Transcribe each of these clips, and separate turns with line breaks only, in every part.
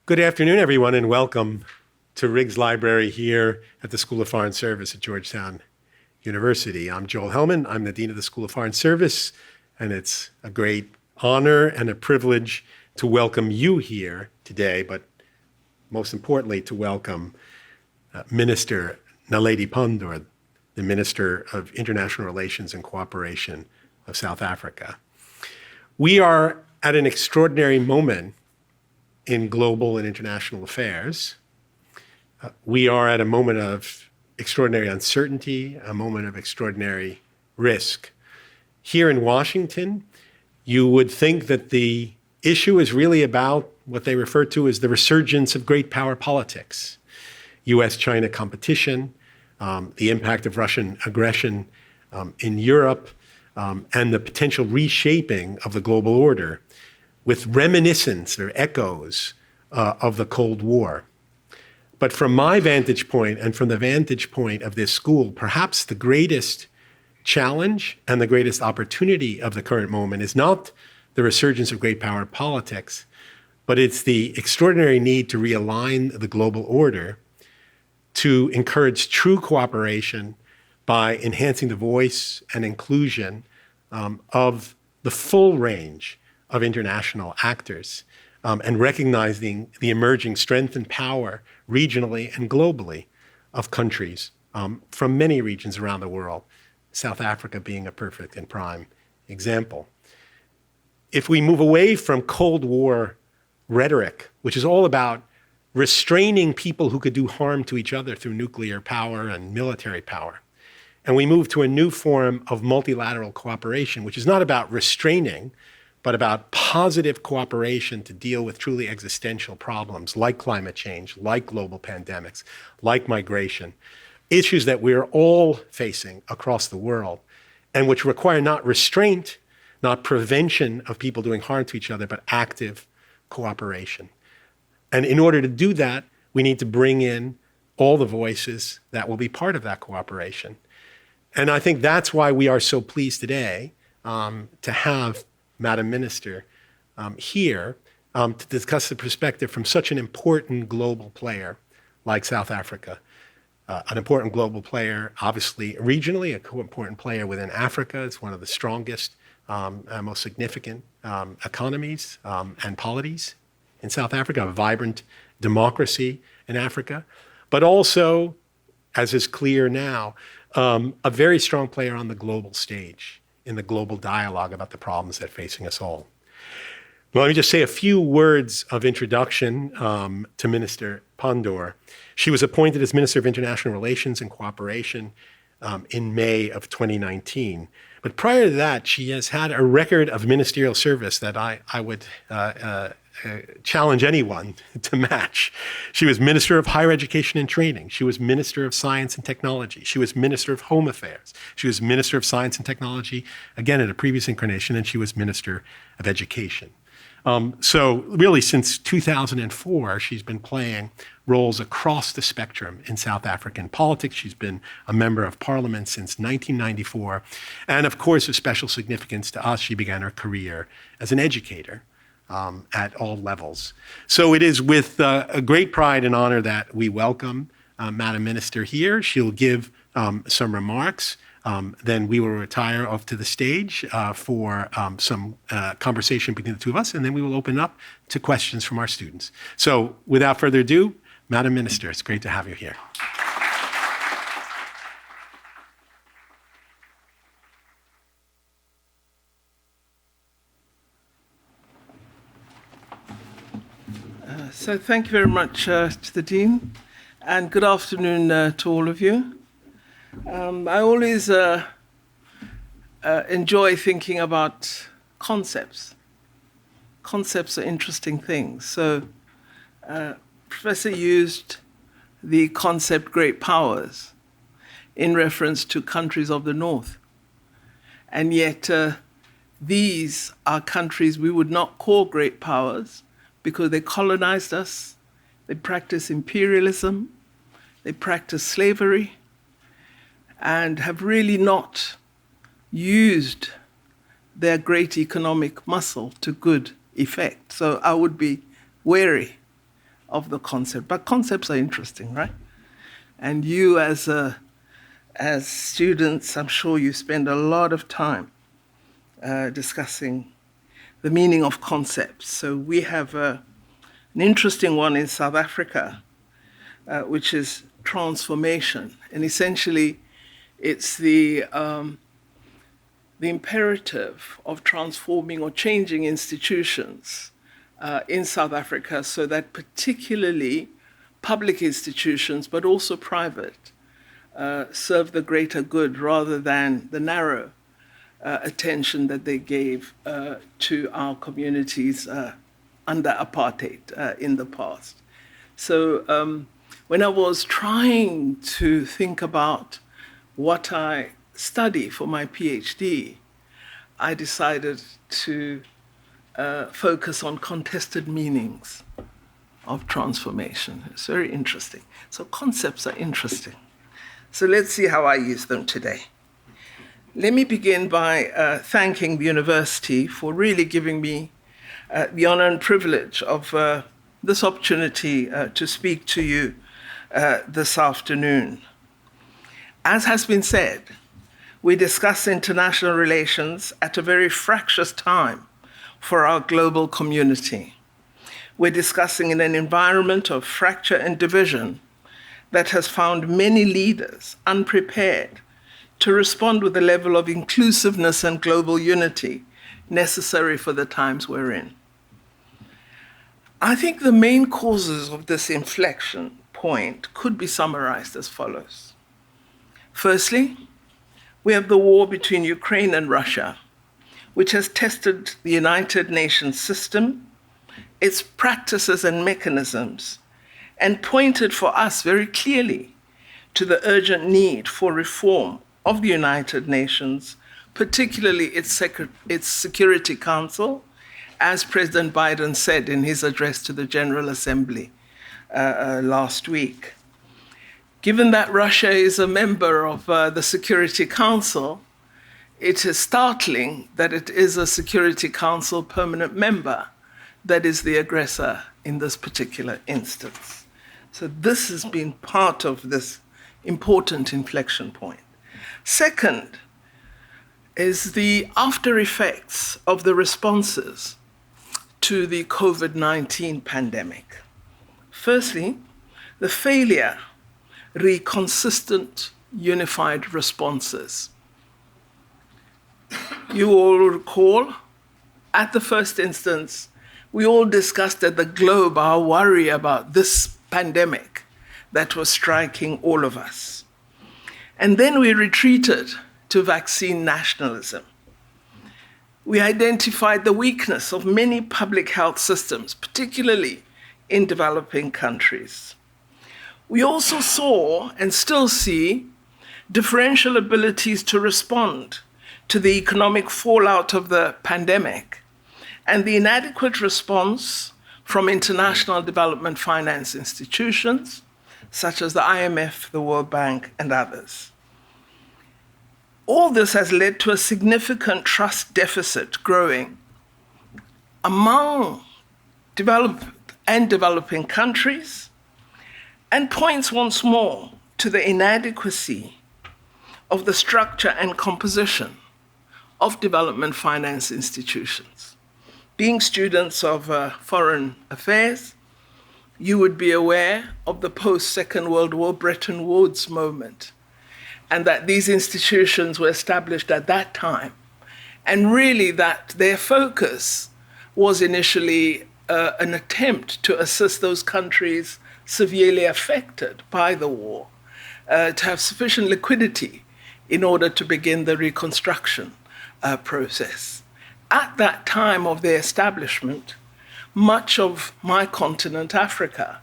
Good afternoon, everyone, and welcome to Riggs Library here at the School of Foreign Service at Georgetown University. I'm Joel Hellman. I'm the Dean of the School of Foreign Service, and it's a great honor and a privilege to welcome you here today, but most importantly, to welcome Minister Naledi Pandor, the Minister of International Relations and Cooperation of South Africa. We are at an extraordinary moment in global and international affairs. We are at a moment of extraordinary uncertainty, a moment of extraordinary risk. Here in Washington, you would think that the issue is really about what they refer to as the resurgence of great power politics, US-China competition, the impact of Russian aggression in Europe, and the potential reshaping of the global order, with reminiscence or echoes of the Cold War. But from my vantage point and from the vantage point of this school, perhaps the greatest challenge and the greatest opportunity of the current moment is not the resurgence of great power politics, but it's the extraordinary need to realign the global order to encourage true cooperation by enhancing the voice and inclusion of the full range of international actors and recognizing the emerging strength and power regionally and globally of countries from many regions around the world, South Africa being a perfect and prime example. If we move away from Cold War rhetoric, which is all about restraining people who could do harm to each other through nuclear power and military power, and we move to a new form of multilateral cooperation, which is not about restraining, but about positive cooperation to deal with truly existential problems like climate change, like global pandemics, like migration, issues that we're all facing across the world, and which require not restraint, not prevention of people doing harm to each other, but active cooperation. And in order to do that, we need to bring in all the voices that will be part of that cooperation. And I think that's why we are so pleased today to have Madam Minister here to discuss the perspective from such an important global player like South Africa. An important global player, obviously regionally, an important player within Africa. It's one of the strongest, most significant economies and polities in South Africa, a vibrant democracy in Africa, but also, as is clear now, a very strong player on the global stage, in the global dialogue about the problems that are facing us all. Well, let me just say a few words of introduction to Minister Pandor. She was appointed as Minister of International Relations and Cooperation in May of 2019. But prior to that, she has had a record of ministerial service that I would challenge anyone to match. She was Minister of Higher Education and Training. She was Minister of Science and Technology. She was Minister of Home Affairs. She was Minister of Science and Technology, again in a previous incarnation, and she was Minister of Education. So really since 2004, she's been playing roles across the spectrum in South African politics. She's been a member of parliament since 1994. And of course, of special significance to us, she began her career as an educator at all levels. So it is with a great pride and honor that we welcome Madam Minister here. She'll give some remarks. Then we will retire off to the stage for some conversation between the two of us, and then we will open up to questions from our students. So without further ado, Madam Minister, it's great to have you here.
So thank you very much to the Dean, and good afternoon to all of you. I always enjoy thinking about concepts. Concepts are interesting things. So Professor used the concept great powers in reference to countries of the North. And yet these are countries we would not call great powers because they colonized us, they practice imperialism, they practice slavery, and have really not used their great economic muscle to good effect. So I would be wary of the concept. But concepts are interesting, right? And you as students, I'm sure you spend a lot of time discussing the meaning of concepts. So we have an interesting one in South Africa, which is transformation. And essentially, it's the imperative of transforming or changing institutions in South Africa so that particularly public institutions, but also private, serve the greater good rather than the narrow attention that they gave to our communities under apartheid in the past. So when I was trying to think about what I study for my PhD, I decided to focus on contested meanings of transformation. It's very interesting. So concepts are interesting. So let's see how I use them today. Let me begin by thanking the university for really giving me the honor and privilege of this opportunity to speak to you this afternoon. As has been said, we discuss international relations at a very fractious time for our global community. We're discussing in an environment of fracture and division that has found many leaders unprepared to respond with the level of inclusiveness and global unity necessary for the times we're in. I think the main causes of this inflection point could be summarized as follows. Firstly, we have the war between Ukraine and Russia, which has tested the United Nations system, its practices and mechanisms, and pointed for us very clearly to the urgent need for reform of the United Nations, particularly its Security Council, as President Biden said in his address to the General Assembly last week. Given that Russia is a member of the Security Council, it is startling that it is a Security Council permanent member that is the aggressor in this particular instance. So this has been part of this important inflection point. Second is the after effects of the responses to the COVID-19 pandemic. Firstly, the failure re consistent unified responses. You all recall, at the first instance, we all discussed at the Globe our worry about this pandemic that was striking all of us. And then we retreated to vaccine nationalism. We identified the weakness of many public health systems, particularly in developing countries. We also saw and still see differential abilities to respond to the economic fallout of the pandemic and the inadequate response from international development finance institutions, such as the IMF, the World Bank, and others. All this has led to a significant trust deficit growing among developed and developing countries, and points once more to the inadequacy of the structure and composition of development finance institutions. Being students of foreign affairs, you would be aware of the post-Second World War Bretton Woods moment, and that these institutions were established at that time, and really that their focus was initially an attempt to assist those countries severely affected by the war to have sufficient liquidity in order to begin the reconstruction process. At that time of their establishment, much of my continent, Africa,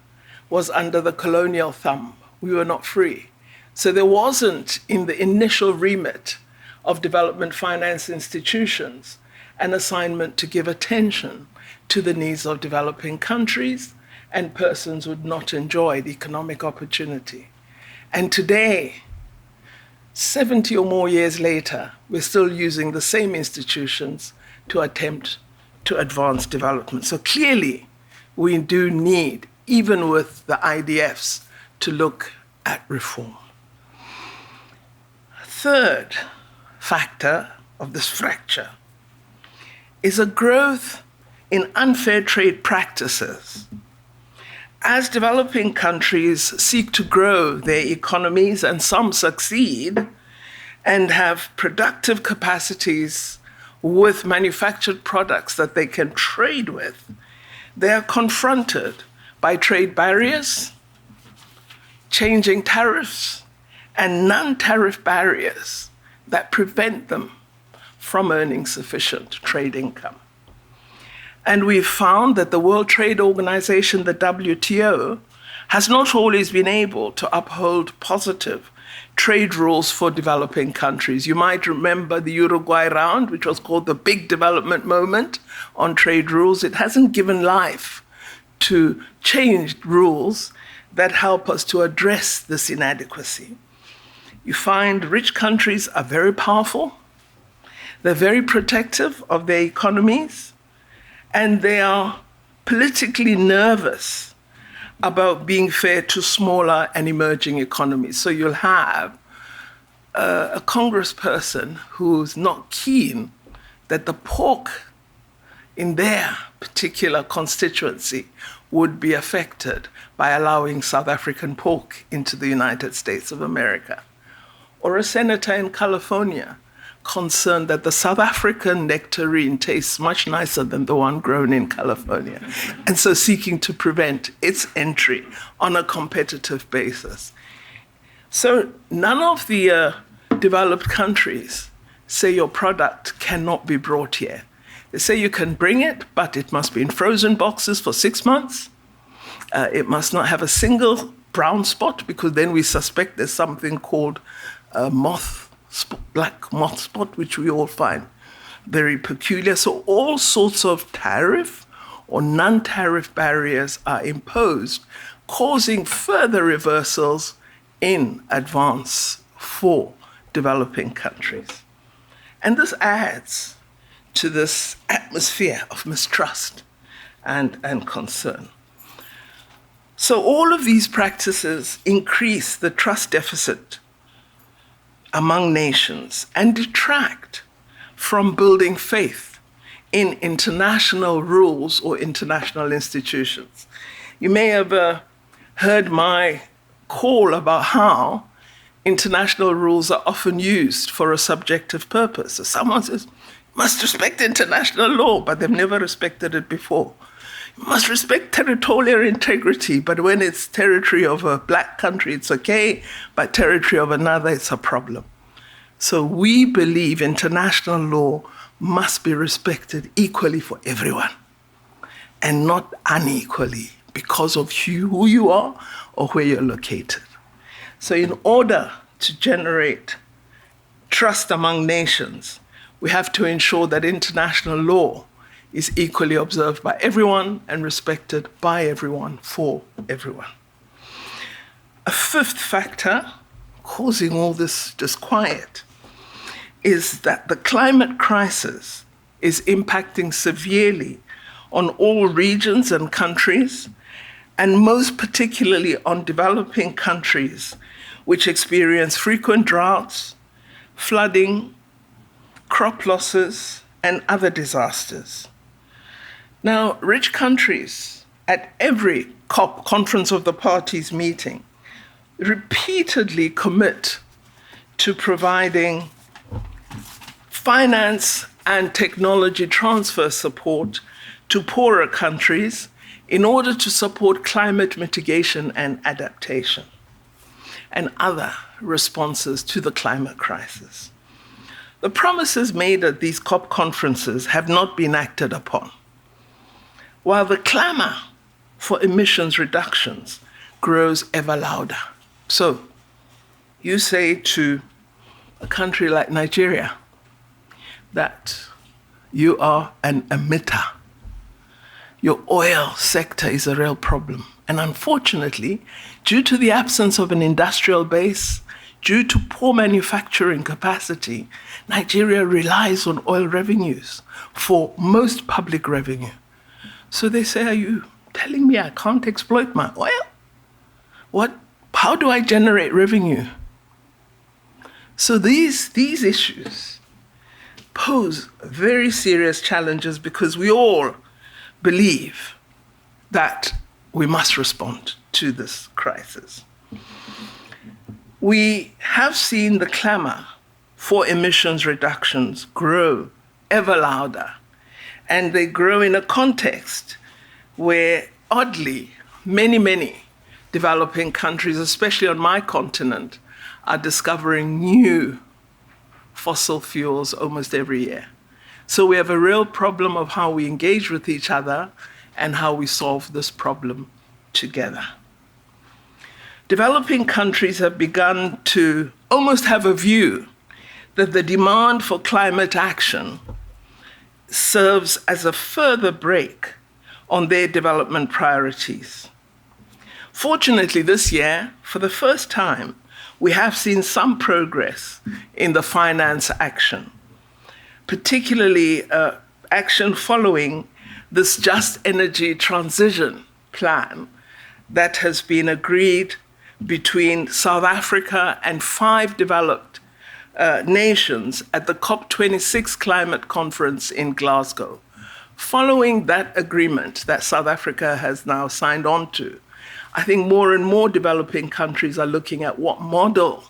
was under the colonial thumb. We were not free. So there wasn't, in the initial remit of development finance institutions, an assignment to give attention to the needs of developing countries and persons who would not enjoy the economic opportunity. And today, 70 or more years later, we're still using the same institutions to attempt to advance development. So clearly, we do need even with the IDFs, to look at reform. Third factor of this fracture is a growth in unfair trade practices. As developing countries seek to grow their economies, and some succeed and have productive capacities with manufactured products that they can trade with, they are confronted by trade barriers, changing tariffs, and non-tariff barriers that prevent them from earning sufficient trade income. And we've found that the World Trade Organization, the WTO, has not always been able to uphold positive trade rules for developing countries. You might remember the Uruguay round, which was called the big development moment on trade rules. It hasn't given life to changed rules that help us to address this inadequacy. You find rich countries are very powerful, they're very protective of their economies, and they are politically nervous about being fair to smaller and emerging economies. So you'll have a congressperson who's not keen that the pork in their particular constituency would be affected by allowing South African pork into the United States of America. Or a senator in California concerned that the South African nectarine tastes much nicer than the one grown in California, and so seeking to prevent its entry on a competitive basis. So none of the developed countries say your product cannot be brought here. They say you can bring it, but it must be in frozen boxes for 6 months. It must not have a single brown spot, because then we suspect there's something called black moth spot, which we all find very peculiar. So all sorts of tariff or non-tariff barriers are imposed, causing further reversals in advance for developing countries. And this adds to this atmosphere of mistrust and concern. So all of these practices increase the trust deficit among nations and detract from building faith in international rules or international institutions. You may have heard my call about how international rules are often used for a subjective purpose. So someone says, you must respect international law, but they've never respected it before. You must respect territorial integrity, but when it's territory of a black country, it's okay, but territory of another, it's a problem. So we believe international law must be respected equally for everyone, and not unequally because of who you are or where you're located. So in order to generate trust among nations, we have to ensure that international law is equally observed by everyone and respected by everyone for everyone. A fifth factor causing all this disquiet is that the climate crisis is impacting severely on all regions and countries, and most particularly on developing countries which experience frequent droughts, flooding, crop losses, and other disasters. Now, rich countries at every COP, Conference of the Parties meeting, repeatedly commit to providing finance and technology transfer support to poorer countries in order to support climate mitigation and adaptation and other responses to the climate crisis. The promises made at these COP conferences have not been acted upon, while the clamor for emissions reductions grows ever louder. So you say to a country like Nigeria that you are an emitter. Your oil sector is a real problem. And unfortunately, due to the absence of an industrial base, due to poor manufacturing capacity, Nigeria relies on oil revenues for most public revenue. So they say, are you telling me I can't exploit my oil? How do I generate revenue? So these issues pose very serious challenges because we all believe that we must respond to this crisis. We have seen the clamor for emissions reductions grow ever louder, and they grow in a context where, oddly, many developing countries, especially on my continent, are discovering new fossil fuels almost every year. So we have a real problem of how we engage with each other and how we solve this problem together. Developing countries have begun to almost have a view that the demand for climate action serves as a further brake on their development priorities. Fortunately, this year, for the first time, we have seen some progress in the finance action, particularly action following this just energy transition plan that has been agreed between South Africa and 5 developed nations at the COP26 climate conference in Glasgow. Following that agreement that South Africa has now signed on to, I think more and more developing countries are looking at what model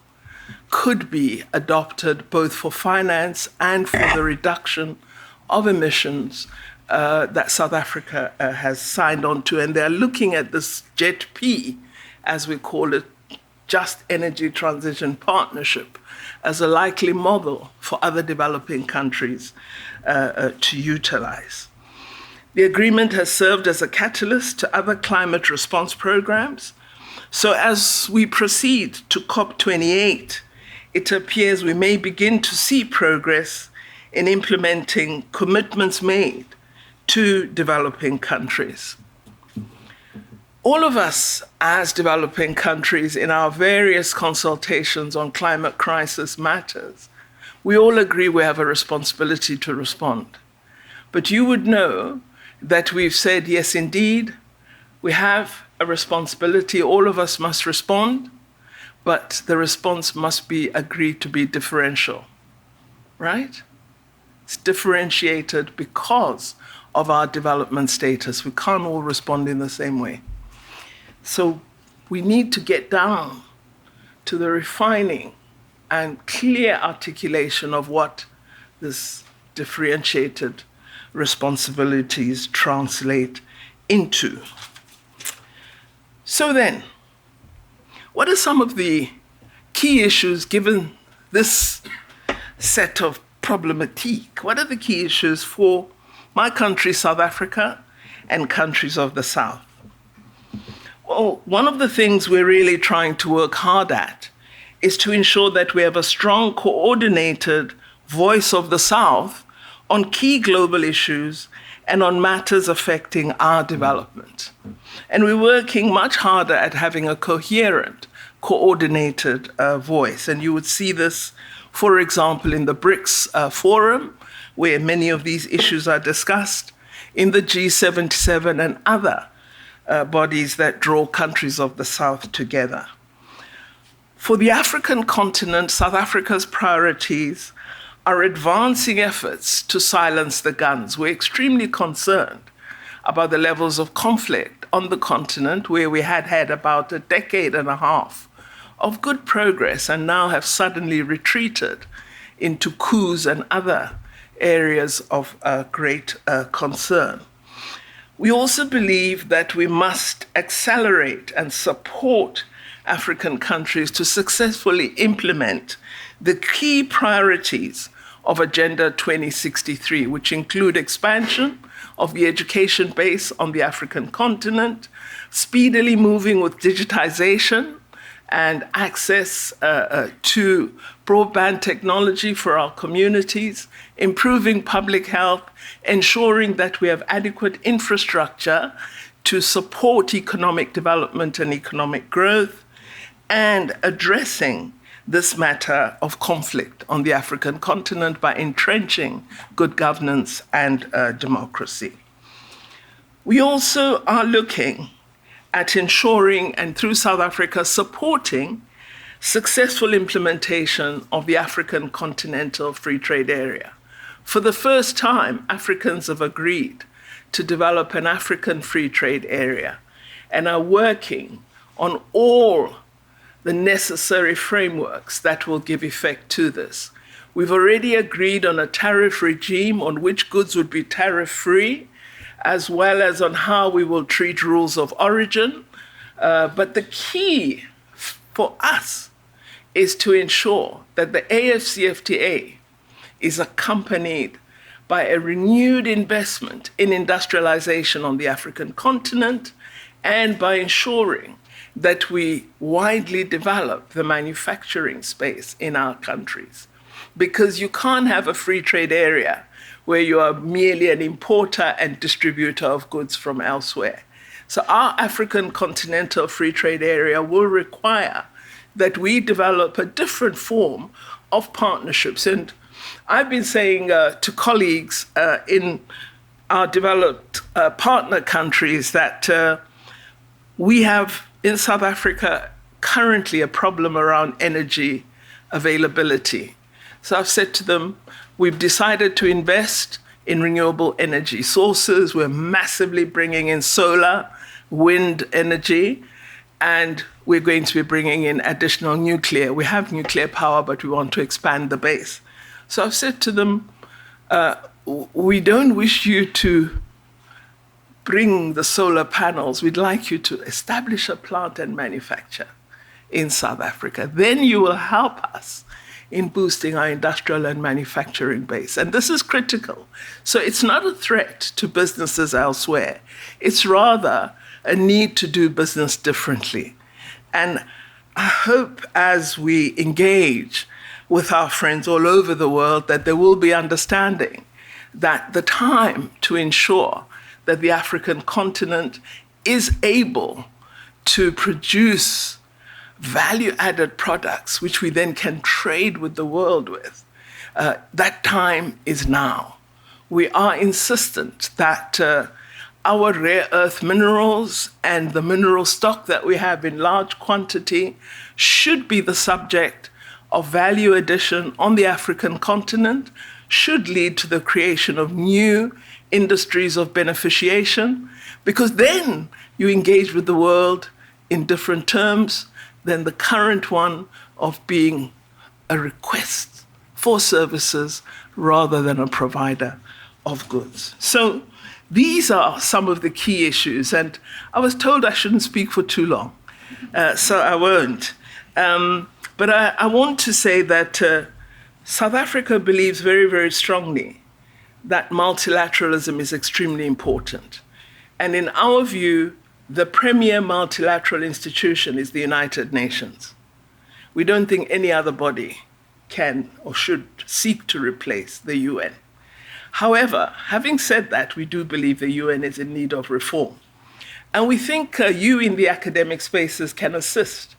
could be adopted both for finance and for the reduction of emissions that South Africa has signed on to. And they're looking at this JETP, as we call it, Just Energy Transition Partnership, as a likely model for other developing countries to utilize. The agreement has served as a catalyst to other climate response programs. So as we proceed to COP28, it appears we may begin to see progress in implementing commitments made to developing countries. All of us as developing countries in our various consultations on climate crisis matters, we all agree we have a responsibility to respond. But you would know that we've said, yes, indeed, we have a responsibility, all of us must respond, but the response must be agreed to be differential, right? It's differentiated because of our development status. We can't all respond in the same way. So we need to get down to the refining and clear articulation of what this differentiated responsibilities translate into. So then, what are some of the key issues given this set of problematique? What are the key issues for my country, South Africa, and countries of the South? Well, one of the things we're really trying to work hard at is to ensure that we have a strong, coordinated voice of the South on key global issues and on matters affecting our development. And we're working much harder at having a coherent, coordinated voice. And you would see this, for example, in the BRICS Forum, where many of these issues are discussed, in the G77 and other bodies that draw countries of the South together. For the African continent, South Africa's priorities are advancing efforts to silence the guns. We're extremely concerned about the levels of conflict on the continent, where we had about a decade and a half of good progress and now have suddenly retreated into coups and other areas of great concern. We also believe that we must accelerate and support African countries to successfully implement the key priorities of Agenda 2063, which include expansion of the education base on the African continent, speedily moving with digitization and access to broadband technology for our communities, improving public health, ensuring that we have adequate infrastructure to support economic development and economic growth, and addressing this matter of conflict on the African continent by entrenching good governance and democracy. We also are looking at ensuring, and through South Africa, supporting successful implementation of the African Continental Free Trade Area. For the first time, Africans have agreed to develop an African free trade area and are working on all the necessary frameworks that will give effect to this. We've already agreed on a tariff regime on which goods would be tariff-free, as well as on how we will treat rules of origin. But the key for us is to ensure that the AFCFTA is accompanied by a renewed investment in industrialization on the African continent and by ensuring that we widely develop the manufacturing space in our countries. Because you can't have a free trade area where you are merely an importer and distributor of goods from elsewhere. So our African Continental Free Trade Area will require that we develop a different form of partnerships. And I've been saying to colleagues in our developed partner countries that we have in South Africa currently a problem around energy availability. So I've said to them, we've decided to invest in renewable energy sources. We're massively bringing in solar, wind energy, and we're going to be bringing in additional nuclear. We have nuclear power, but we want to expand the base. So I've said to them, we don't wish you to bring the solar panels. We'd like you to establish a plant and manufacture in South Africa. Then you will help us in boosting our industrial and manufacturing base. And this is critical. So it's not a threat to businesses elsewhere. It's rather a need to do business differently. And I hope as we engage with our friends all over the world that there will be understanding that the time to ensure that the African continent is able to produce value-added products, which we then can trade with the world with, that time is now. We are insistent that our rare earth minerals and the mineral stock that we have in large quantity should be the subject of value addition on the African continent, should lead to the creation of new industries of beneficiation, because then you engage with the world in different terms than the current one of being a request for services rather than a provider of goods. So these are some of the key issues, and I was told I shouldn't speak for too long, so I won't. But I want to say that South Africa believes very, very strongly that multilateralism is extremely important. And in our view, the premier multilateral institution is the United Nations. We don't think any other body can or should seek to replace the UN. However, having said that, we do believe the UN is in need of reform. And we think you in the academic spaces can assist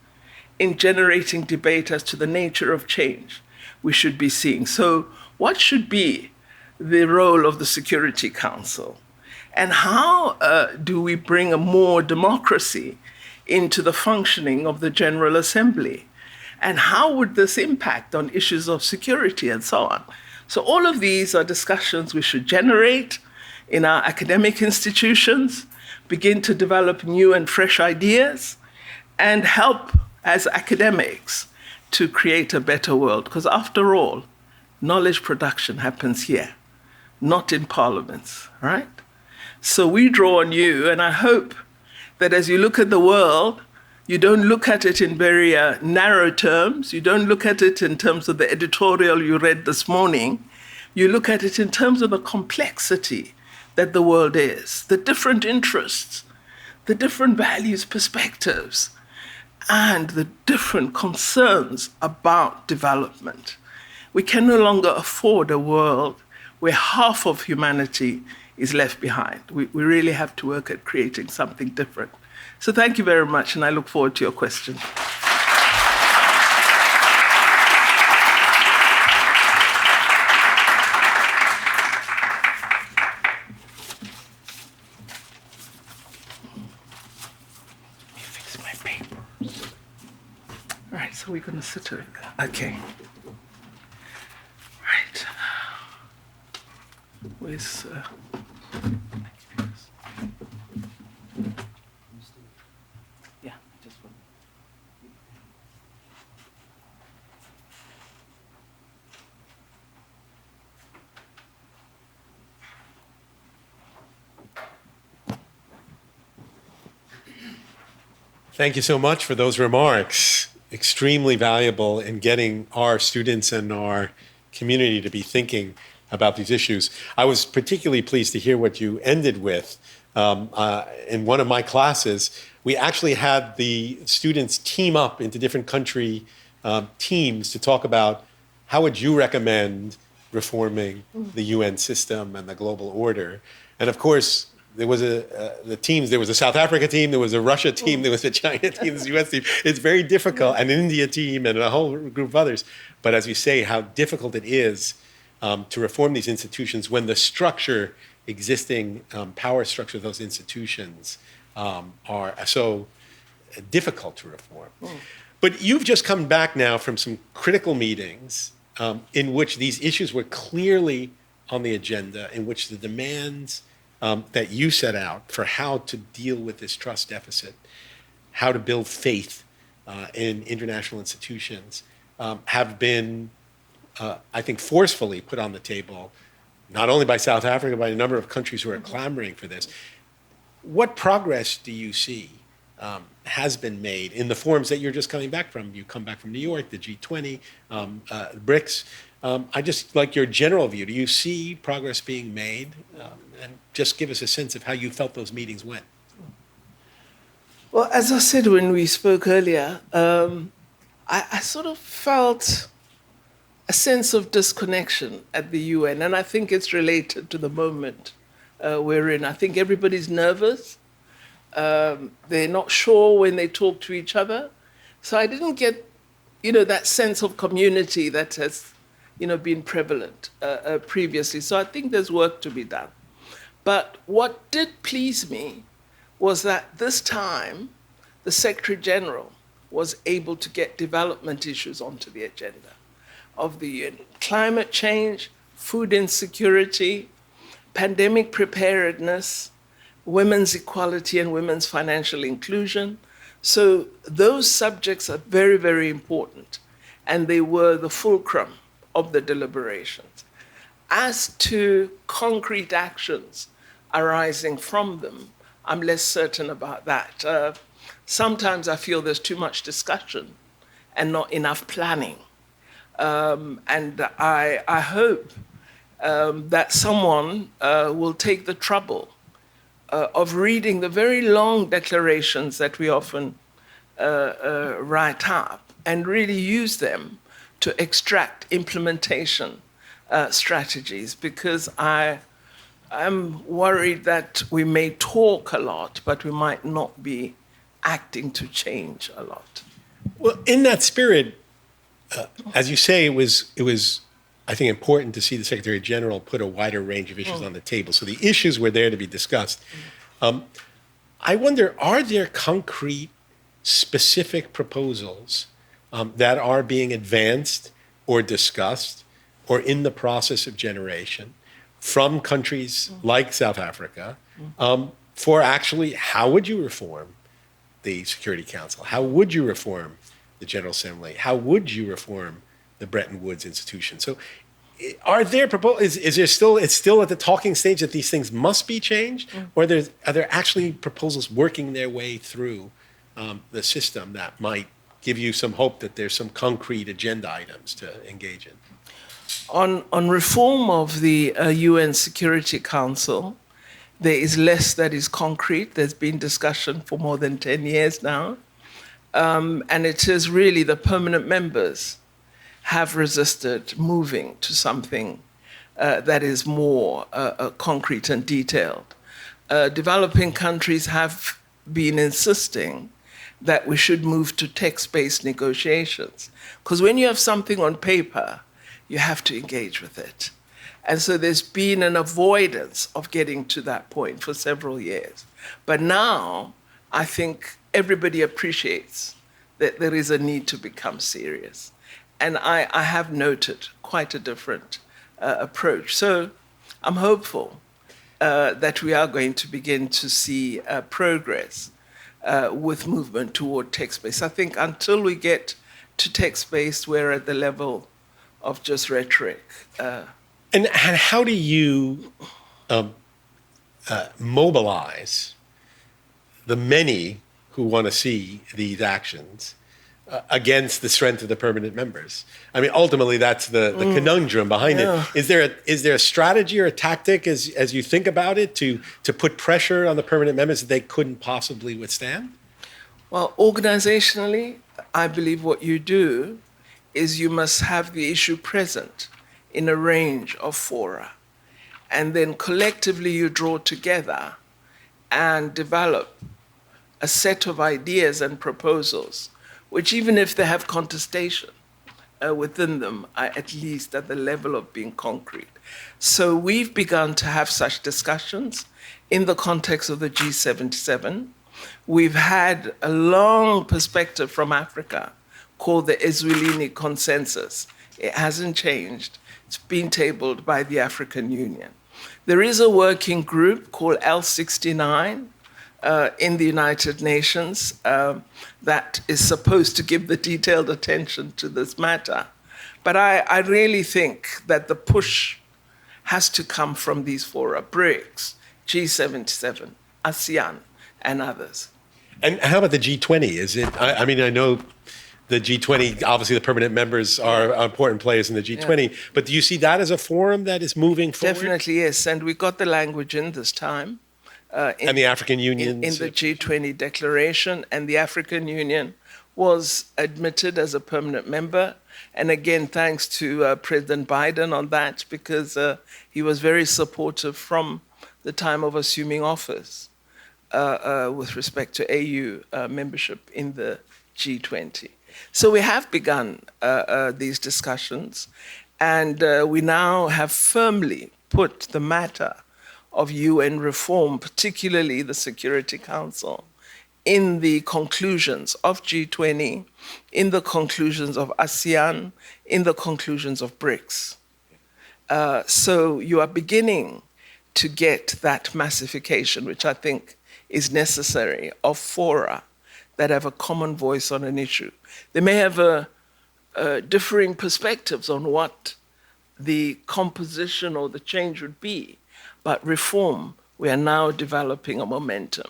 in generating debate as to the nature of change we should be seeing. So what should be the role of the Security Council? And how do we bring a more democracy into the functioning of the General Assembly? And how would this impact on issues of security and so on? So all of these are discussions we should generate in our academic institutions, begin to develop new and fresh ideas, and help as academics to create a better world. Because after all, knowledge production happens here, not in parliaments, right? So we draw on you, and I hope that as you look at the world, you don't look at it in very narrow terms. You don't look at it in terms of the editorial you read this morning. You look at it in terms of the complexity that the world is, the different interests, the different values, perspectives, and the different concerns about development. We can no longer afford a world where half of humanity is left behind. We really have to work at creating something different. So thank you very much, and I look forward to your questions. So we're going to sit over there. Okay. Right. Where's... yeah, just one.
Thank you so much for those remarks. Extremely valuable in getting our students and our community to be thinking about these issues. I was particularly pleased to hear what you ended with. In one of my classes, we actually had the students team up into different country teams to talk about how would you recommend reforming the UN system and the global order. And of course, there was the teams. There was a South Africa team. There was a Russia team. There was a China team. There was a U.S. team. It's very difficult, and an India team, and a whole group of others. But as you say, how difficult it is to reform these institutions when the structure, existing power structure of those institutions, are so difficult to reform. But you've just come back now from some critical meetings in which these issues were clearly on the agenda, in which the demands that you set out for how to deal with this trust deficit, how to build faith in international institutions, have been, I think, forcefully put on the table, not only by South Africa, but by a number of countries who are clamoring for this. What progress do you see has been made in the forums that you're just coming back from? You come back from New York, the G20, BRICS. I just like your general view. Do you see progress being made? And just give us a sense of how you felt those meetings went.
Well, as I said when we spoke earlier, I sort of felt a sense of disconnection at the UN, and I think it's related to the moment we're in. I think everybody's nervous. They're not sure when they talk to each other. So I didn't get, that sense of community that has, been prevalent previously. So I think there's work to be done. But what did please me was that this time the Secretary General was able to get development issues onto the agenda of the UN. Climate change, food insecurity, pandemic preparedness, women's equality and women's financial inclusion. So those subjects are very, very important, and they were the fulcrum of the deliberations. As to concrete actions arising from them, I'm less certain about that. Sometimes I feel there's too much discussion and not enough planning. And I hope that someone will take the trouble of reading the very long declarations that we often write up and really use them to extract implementation strategies, because I'm worried that we may talk a lot, but we might not be acting to change a lot.
Well, in that spirit, as you say, it was, I think, important to see the Secretary General put a wider range of issues on the table. So the issues were there to be discussed. I wonder, are there concrete, specific proposals that are being advanced or discussed or in the process of generation from countries like South Africa for actually how would you reform the Security Council? How would you reform the General Assembly? How would you reform the Bretton Woods institution? So are there proposals, is there still, it's still at the talking stage that these things must be changed? Or are there actually proposals working their way through the system that might give you some hope that there's some concrete agenda items to engage in?
On reform of the UN Security Council, there is less that is concrete. There's been discussion for more than 10 years now. And it is really the permanent members have resisted moving to something that is more concrete and detailed. Developing countries have been insisting that we should move to text-based negotiations, because when you have something on paper, you have to engage with it. And so there's been an avoidance of getting to that point for several years. But now, I think everybody appreciates that there is a need to become serious. And I have noted quite a different approach. So I'm hopeful that we are going to begin to see progress with movement toward text-based. I think until we get to text-based, we're at the level of just rhetoric.
And how do you mobilize the many who want to see these actions against the strength of the permanent members? I mean, ultimately, that's the conundrum behind it. Is there a strategy or a tactic as you think about it to put pressure on the permanent members that they couldn't possibly withstand?
Well, organizationally, I believe what you do is you must have the issue present in a range of fora. And then collectively you draw together and develop a set of ideas and proposals, which even if they have contestation within them, are at least at the level of being concrete. So we've begun to have such discussions in the context of the G77. We've had a long perspective from Africa called the Ezwilini Consensus. It hasn't changed. It's been tabled by the African Union. There is a working group called L69 in the United Nations that is supposed to give the detailed attention to this matter. But I really think that the push has to come from these fora, BRICS, G77, ASEAN, and others.
And how about the G20? Is it? I mean, I know the G20. Obviously, the permanent members are important players in the G20. Yeah. But do you see that as a forum that is moving forward?
Definitely, yes. And we got the language in this time.
And the African Union
in the G20 declaration, and the African Union was admitted as a permanent member. And again, thanks to President Biden on that, because he was very supportive from the time of assuming office with respect to AU membership in the G20. So we have begun these discussions, and we now have firmly put the matter of UN reform, particularly the Security Council, in the conclusions of G20, in the conclusions of ASEAN, in the conclusions of BRICS. So you are beginning to get that massification, which I think is necessary, of fora that have a common voice on an issue. They may have differing perspectives on what the composition or the change would be, but reform, we are now developing a momentum.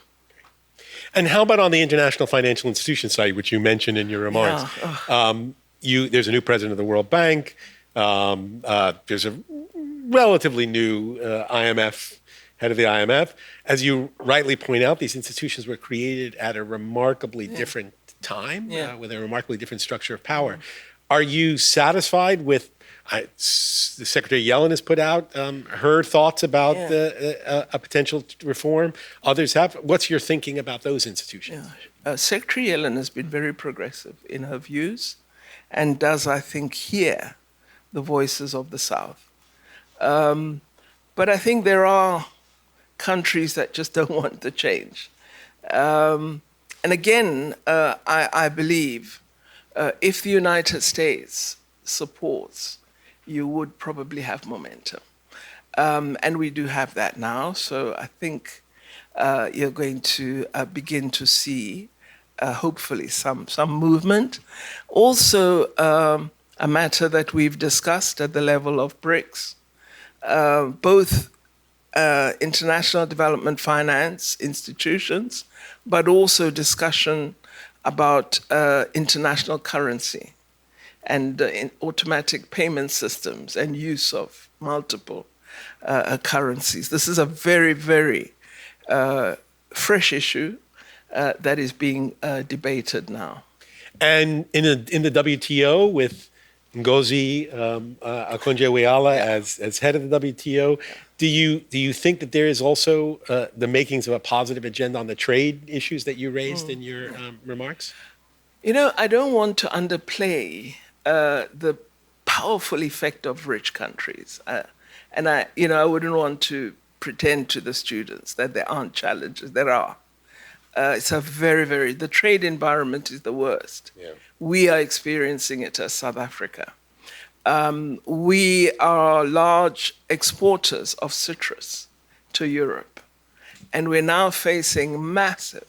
And how about on the international financial institution side, which you mentioned in your remarks? Yeah. There's a new president of the World Bank. There's a relatively new IMF, head of the IMF. As you rightly point out, these institutions were created at a remarkably different time, with a remarkably different structure of power. Are you satisfied with the Secretary Yellen has put out her thoughts about a potential reform? Others have. What's your thinking about those institutions?
Secretary Yellen has been very progressive in her views and does, I think, hear the voices of the South. But I think there are countries that just don't want the change. And again, I believe if the United States supports, you would probably have momentum. And we do have that now. So I think you're going to begin to see, hopefully, some movement. Also, a matter that we've discussed at the level of BRICS, both international development finance institutions, but also discussion about international currency and automatic payment systems and use of multiple currencies. This is a very, very fresh issue that is being debated now.
And in the WTO, with Ngozi Okonjo-Iweala as head of the WTO, do you think that there is also the makings of a positive agenda on the trade issues that you raised in your remarks?
You know, I don't want to underplay the powerful effect of rich countries. And I wouldn't want to pretend to the students that there aren't challenges. There are. It's a the trade environment is the worst.
Yeah.
We are experiencing it as South Africa. We are large exporters of citrus to Europe, and we're now facing massive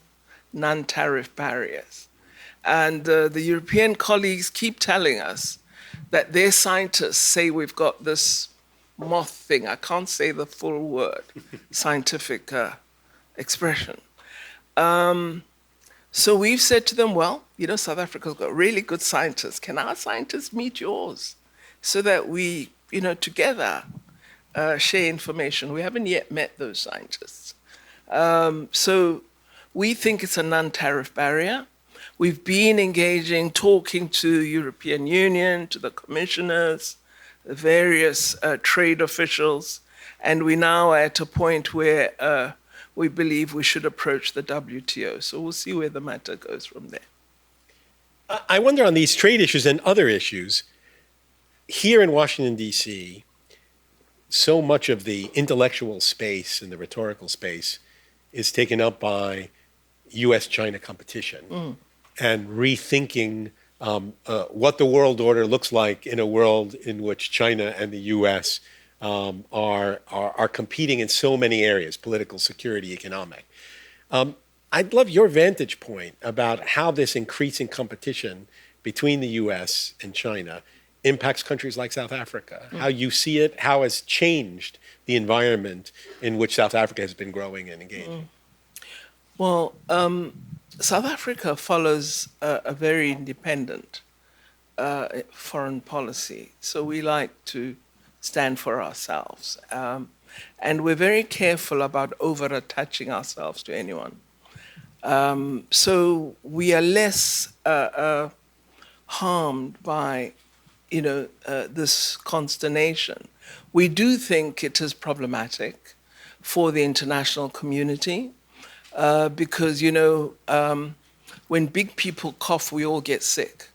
non-tariff barriers. And the European colleagues keep telling us that their scientists say we've got this moth thing. I can't say the full word, scientific expression. So we've said to them, well, South Africa's got really good scientists. Can our scientists meet yours so that we, together share information? We haven't yet met those scientists. So we think it's a non-tariff barrier. We've been engaging, talking to European Union, to the commissioners, the various trade officials, and we now are at a point where we believe we should approach the WTO. So we'll see where the matter goes from there.
I wonder on these trade issues and other issues, here in Washington, D.C., so much of the intellectual space and the rhetorical space is taken up by U.S.-China competition and rethinking what the world order looks like in a world in which China and the U.S. Are competing in so many areas, political, security, economic. I'd love your vantage point about how this increasing competition between the U.S. and China impacts countries like South Africa, how you see it, how it's changed the environment in which South Africa has been growing and engaging.
Well, South Africa follows a very independent foreign policy. So we like to stand for ourselves. And we're very careful about over-attaching ourselves to anyone. So we are less harmed by, this consternation. We do think it is problematic for the international community because, when big people cough, we all get sick.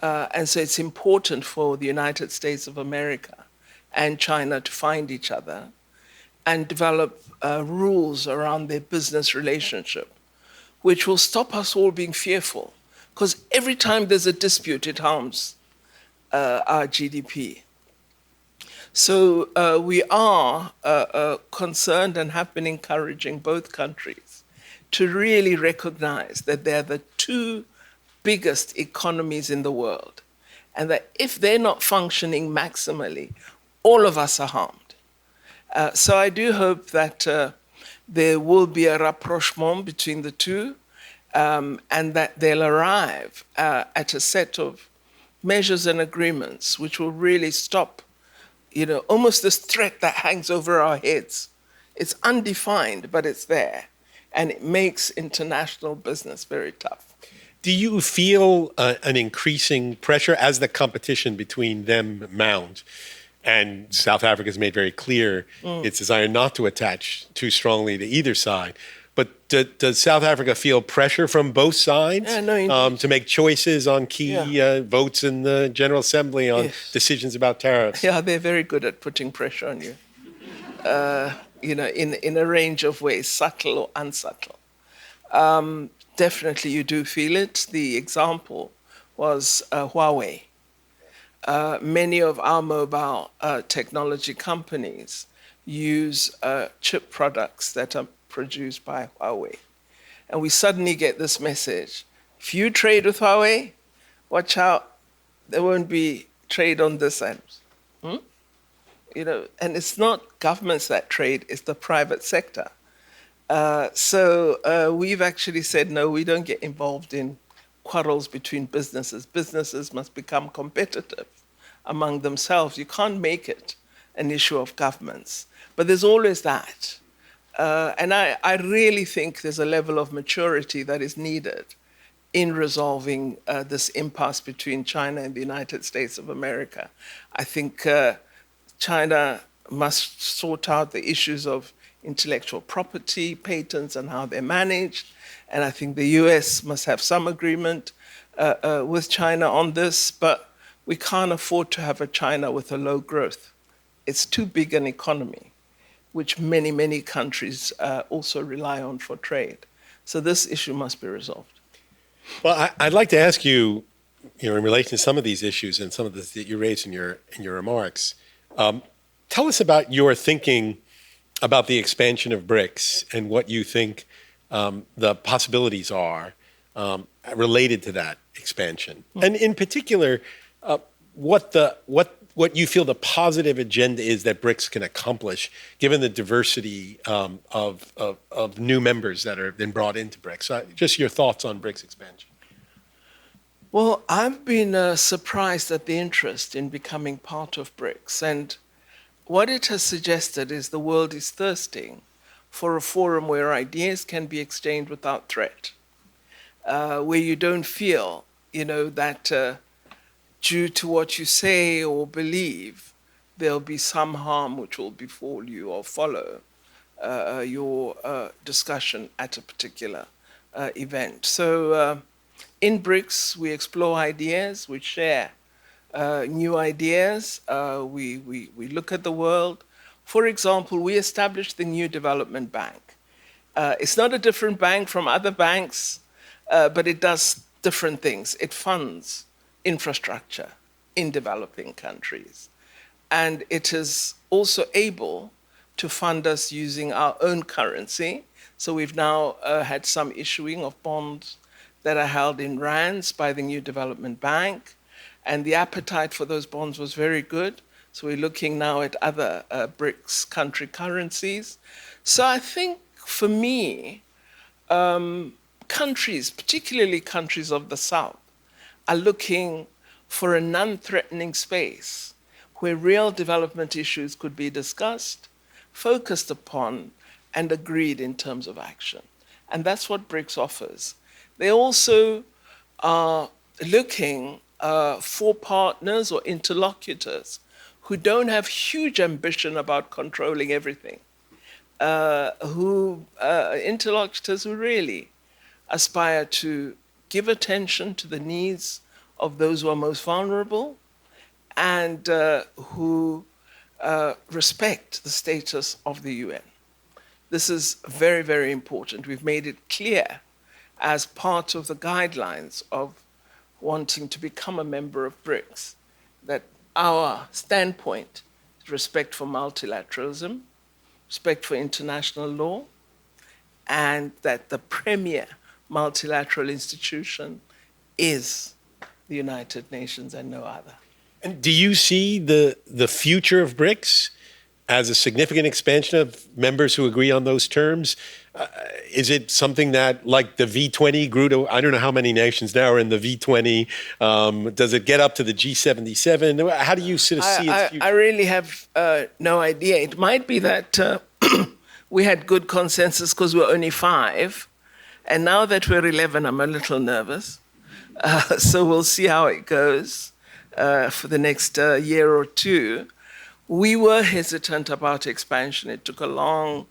And so it's important for the United States of America and China to find each other and develop rules around their business relationship, which will stop us all being fearful. Because every time there's a dispute, it harms our GDP. So we are concerned and have been encouraging both countries to really recognize that they're the two biggest economies in the world, and that if they're not functioning maximally, all of us are harmed. So I do hope that there will be a rapprochement between the two, and that they'll arrive at a set of measures and agreements which will really stop, almost this threat that hangs over our heads. It's undefined, but it's there, and it makes international business very tough.
Do you feel an increasing pressure as the competition between them mount? And South Africa has made very clear its desire not to attach too strongly to either side. But does South Africa feel pressure from both sides to make choices on key votes in the General Assembly on decisions about tariffs?
Yeah, they're very good at putting pressure on you, in a range of ways, subtle or unsubtle. Definitely you do feel it. The example was Huawei. Many of our mobile technology companies use chip products that are produced by Huawei. And we suddenly get this message: if you trade with Huawei, watch out, there won't be trade on this end. And it's not governments that trade, it's the private sector. So we've actually said, no, we don't get involved in quarrels between businesses. Businesses must become competitive among themselves. You can't make it an issue of governments. But there's always that. And I really think there's a level of maturity that is needed in resolving this impasse between China and the United States of America. I think China must sort out the issues of intellectual property, patents, and how they're managed. And I think the US must have some agreement with China on this, but we can't afford to have a China with a low growth. It's too big an economy, which many, many countries also rely on for trade. So this issue must be resolved.
Well, I'd like to ask you, in relation to some of these issues and some of this that you raised in your remarks, tell us about your thinking about the expansion of BRICS and what you think the possibilities are related to that expansion, and in particular, what you feel the positive agenda is that BRICS can accomplish, given the diversity of new members that have been brought into BRICS. Just your thoughts on BRICS expansion.
Well, I've been surprised at the interest in becoming part of BRICS. And what it has suggested is the world is thirsting for a forum where ideas can be exchanged without threat, where you don't feel, that due to what you say or believe, there'll be some harm which will befall you or follow your discussion at a particular event. So in BRICS, we explore ideas, we share new ideas, we look at the world. For example, we established the New Development Bank. It's not a different bank from other banks, but it does different things. It funds infrastructure in developing countries. And it is also able to fund us using our own currency. So we've now had some issuing of bonds that are held in rands by the New Development Bank. And the appetite for those bonds was very good. So we're looking now at other BRICS country currencies. So I think for me, countries, particularly countries of the South, are looking for a non-threatening space where real development issues could be discussed, focused upon, and agreed in terms of action. And that's what BRICS offers. They also are looking for partners or interlocutors who don't have huge ambition about controlling everything, interlocutors who really aspire to give attention to the needs of those who are most vulnerable and who respect the status of the UN. This is very, very important. We've made it clear as part of the guidelines of wanting to become a member of BRICS that our standpoint is respect for multilateralism, respect for international law, and that the premier multilateral institution is the United Nations and no other.
And do you see the future of BRICS as a significant expansion of members who agree on those terms? Is it something that, like the V20 grew to, I don't know how many nations now are in the V20, does it get up to the G77? How do you sort of see its future?
I really have no idea. It might be that we had good consensus because we're only 5, and now that we're 11, I'm a little nervous. So we'll see how it goes for the next year or two. We were hesitant about expansion. It took a long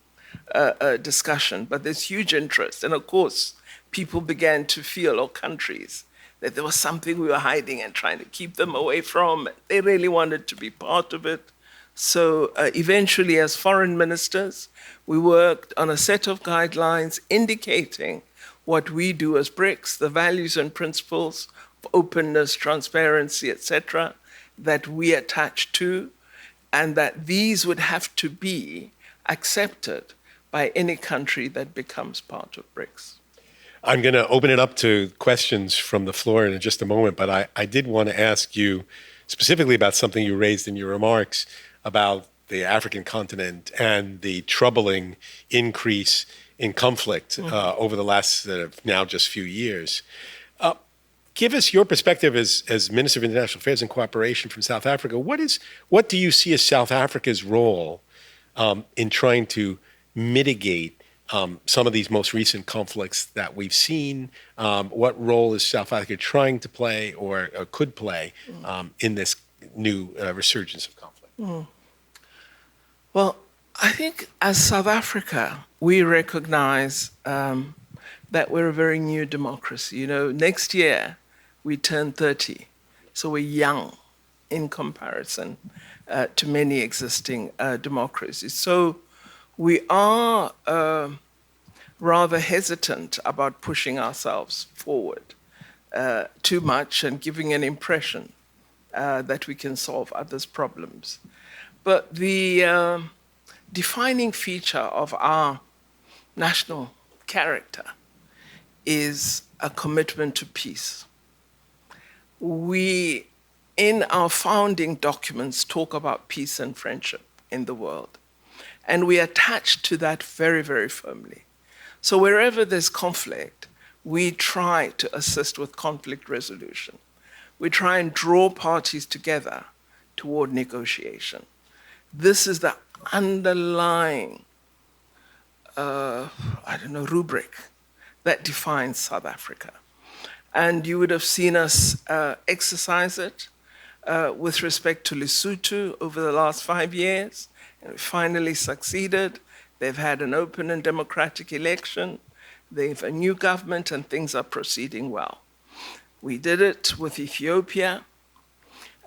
discussion, but there's huge interest. And of course, people began to feel, or countries, that there was something we were hiding and trying to keep them away from. They really wanted to be part of it. So eventually, as foreign ministers, we worked on a set of guidelines indicating what we do as BRICS, the values and principles of openness, transparency, etc., that we attach to, and that these would have to be accepted by any country that becomes part of BRICS.
I'm going to open it up to questions from the floor in just a moment, but I did want to ask you specifically about something you raised in your remarks about the African continent and the troubling increase in conflict over the last now just few years. Give us your perspective as Minister of International Affairs and Cooperation from South Africa. What do you see as South Africa's role in trying to mitigate some of these most recent conflicts that we've seen? What role is South Africa trying to play or could play in this new resurgence of conflict?
Well, I think as South Africa, we recognize that we're a very new democracy. Next year, we turn 30, so we're young in comparison to many existing democracies. So we are rather hesitant about pushing ourselves forward too much and giving an impression that we can solve others' problems. But the defining feature of our national character is a commitment to peace. We, in our founding documents, talk about peace and friendship in the world. And we attach to that very, very firmly. So wherever there's conflict, we try to assist with conflict resolution. We try and draw parties together toward negotiation. This is the underlying, rubric that defines South Africa. And you would have seen us exercise it with respect to Lesotho over the last 5 years. And we finally succeeded. They've had an open and democratic election. They have a new government and things are proceeding well. We did it with Ethiopia.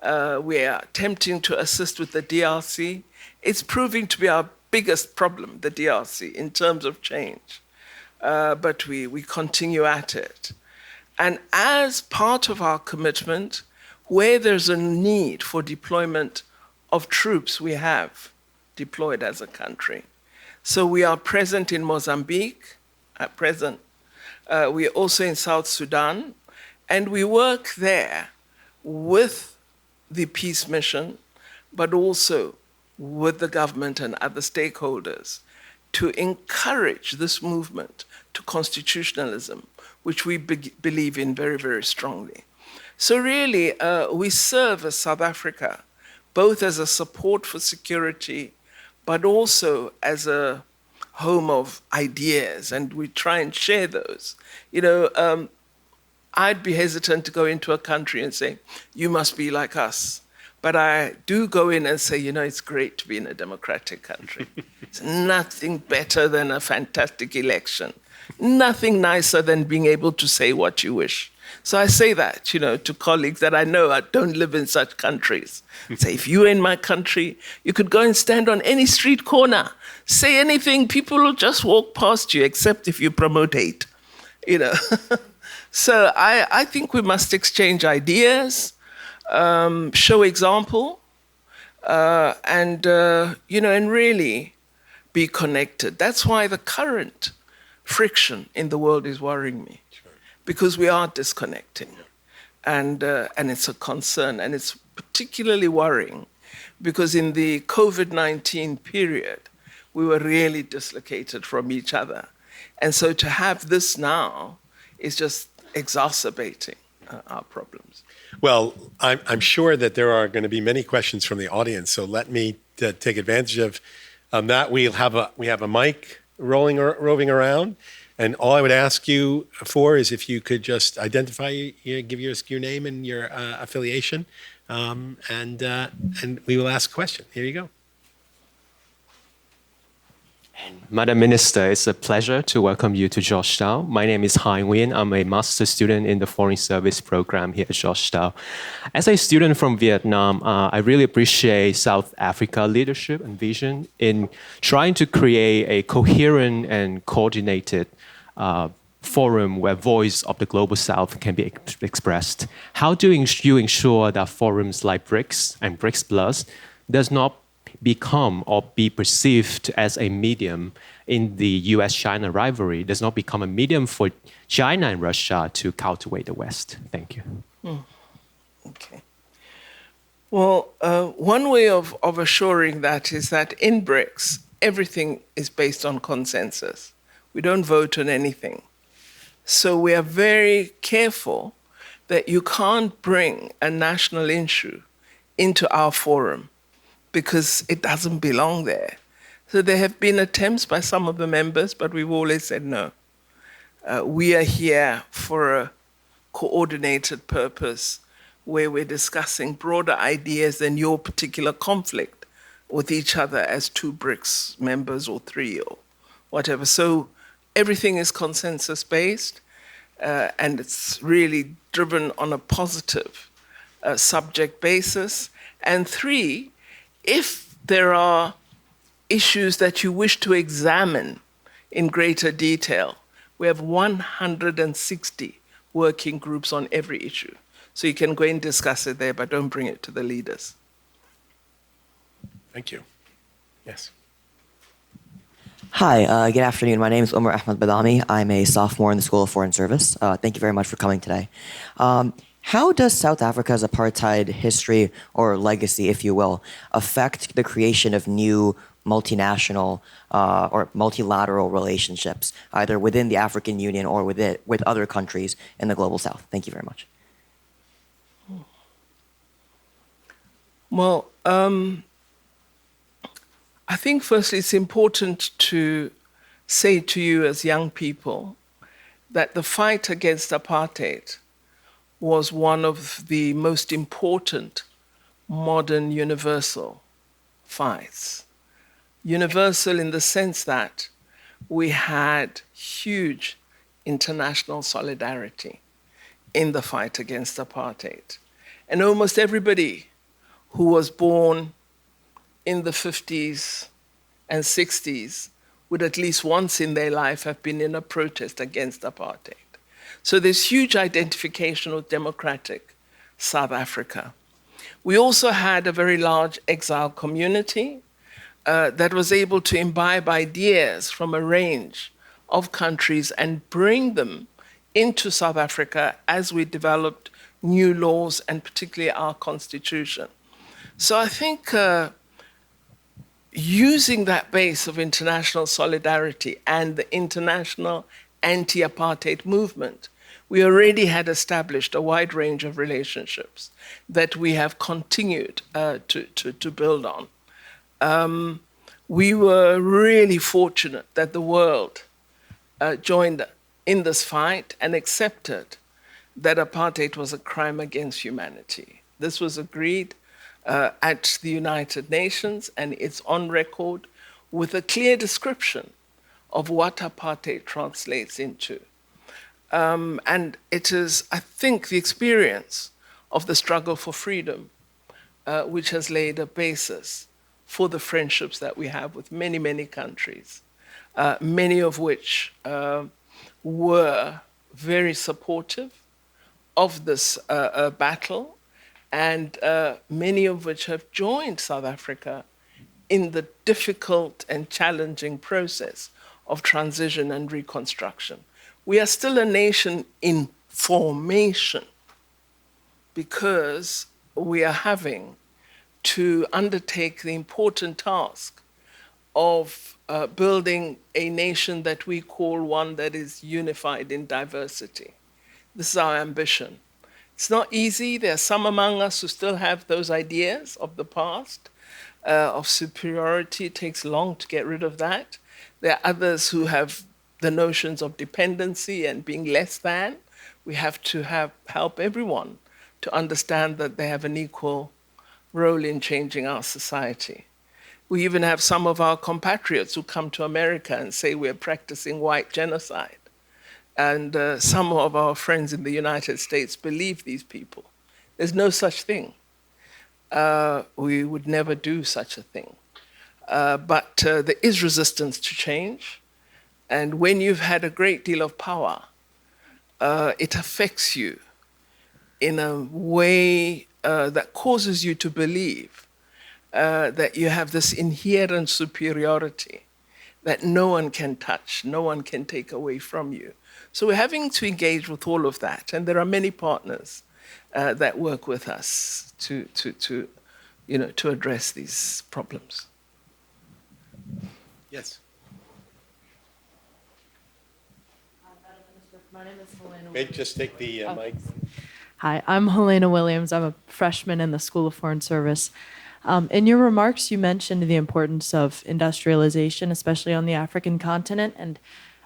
We are attempting to assist with the DRC. It's proving to be our biggest problem, the DRC, in terms of change. But we continue at it. And as part of our commitment, where there's a need for deployment of troops, we have deployed as a country. So we are present in Mozambique at present. We are also in South Sudan. And we work there with the peace mission, but also with the government and other stakeholders to encourage this movement to constitutionalism, which we believe in very, very strongly. So really, we serve as South Africa, both as a support for security, but also as a home of ideas, and we try and share those. I'd be hesitant to go into a country and say, you must be like us. But I do go in and say, it's great to be in a democratic country. It's nothing better than a fantastic election. Nothing nicer than being able to say what you wish. So I say that, to colleagues that I know don't live in such countries. Say, if you were in my country, you could go and stand on any street corner, say anything, people will just walk past you, except if you promote hate, So I think we must exchange ideas, show example, and really be connected. That's why the current friction in the world is worrying me, because we are disconnecting, and it's a concern, and it's particularly worrying because in the COVID-19 period, we were really dislocated from each other, and so to have this now is just exacerbating our problems.
Well, I'm sure that there are going to be many questions from the audience, so let me take advantage of that. We have a mic roving around, and all I would ask you for is if you could just identify, give us your name and your affiliation, and we will ask a question. Here you go.
Madam Minister, it's a pleasure to welcome you to Georgetown. My name is Hai Nguyen. I'm a master's student in the Foreign Service program here at Georgetown. As a student from Vietnam, I really appreciate South Africa leadership and vision in trying to create a coherent and coordinated forum where voice of the Global South can be expressed. How do you ensure that forums like BRICS and BRICS Plus does not become or be perceived as a medium in the US-China rivalry, does not become a medium for China and Russia to counterweight the West? Thank you.
Okay. Well, one way of assuring that is that in BRICS, everything is based on consensus. We don't vote on anything. So we are very careful that you can't bring a national issue into our forum because it doesn't belong there. So there have been attempts by some of the members, but we've always said no. We are here for a coordinated purpose where we're discussing broader ideas than your particular conflict with each other as two BRICS members or three or whatever. So everything is consensus-based, and it's really driven on a positive subject basis. And three, if there are issues that you wish to examine in greater detail. We have 160 working groups on every issue. So you can go and discuss it there, but don't bring it to the leaders.
Thank you. Yes.
Hi, good afternoon. My name is Omar Ahmad Badami. I'm a sophomore in the School of Foreign Service. Thank you very much for coming today. How does South Africa's apartheid history, or legacy, if you will, affect the creation of new multinational or multilateral relationships, either within the African Union or with other countries in the Global South? Thank you very much.
Well, I think firstly it's important to say to you as young people that the fight against apartheid was one of the most important modern universal fights. Universal in the sense that we had huge international solidarity in the fight against apartheid. And almost everybody who was born in the 50s and 60s would at least once in their life have been in a protest against apartheid. So there's huge identification with democratic South Africa. We also had a very large exile community that was able to imbibe ideas from a range of countries and bring them into South Africa as we developed new laws and particularly our constitution. So I think using that base of international solidarity and the international anti-apartheid movement, we already had established a wide range of relationships that we have continued to build on. We were really fortunate that the world joined in this fight and accepted that apartheid was a crime against humanity. This was agreed at the United Nations, and it's on record with a clear description of what apartheid translates into. And it is, I think, the experience of the struggle for freedom which has laid a basis for the friendships that we have with many, many countries, many of which were very supportive of this battle, and many of which have joined South Africa in the difficult and challenging process of transition and reconstruction. We are still a nation in formation because we are having to undertake the important task of building a nation that we call one that is unified in diversity. This is our ambition. It's not easy. There are some among us who still have those ideas of the past, of superiority. It takes long to get rid of that. There are others who have the notions of dependency and being less than. We have to help everyone to understand that they have an equal role in changing our society. We even have some of our compatriots who come to America and say we're practicing white genocide. And some of our friends in the United States believe these people. There's no such thing. We would never do such a thing. But there is resistance to change. And when you've had a great deal of power, it affects you in a way that causes you to believe that you have this inherent superiority that no one can touch, no one can take away from you. So we're having to engage with all of that. And there are many partners that work with us to address these problems.
Yes.
My name is Helena.
Maybe just take the mic.
Hi, I'm Helena Williams. I'm a freshman in the School of Foreign Service. In your remarks, you mentioned the importance of industrialization, especially on the African continent. And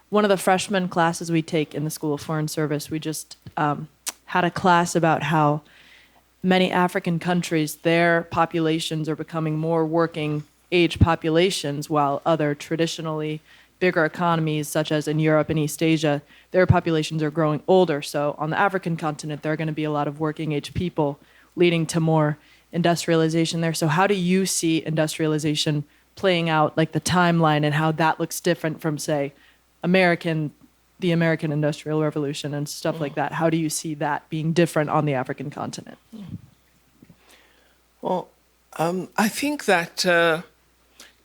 one of the freshman classes we take in the School of Foreign Service, we just had a class about how many African countries, their populations are becoming more working age populations, while other traditionally bigger economies, such as in Europe and East Asia, their populations are growing older. So on the African continent, there are going to be a lot of working age people, leading to more industrialization there. So how do you see industrialization playing out, like the timeline, and how that looks different from, say, the American Industrial Revolution and stuff like that. How do you see that being different on the African continent?
Well, I think that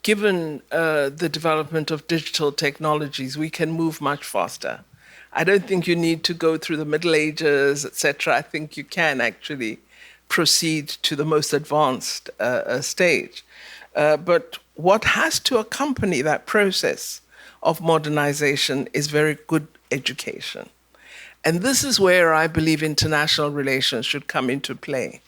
given the development of digital technologies, we can move much faster. I don't think you need to go through the Middle Ages, etc. I think you can actually proceed to the most advanced stage. But what has to accompany that process of modernization is very good education. And this is where I believe international relations should come into play.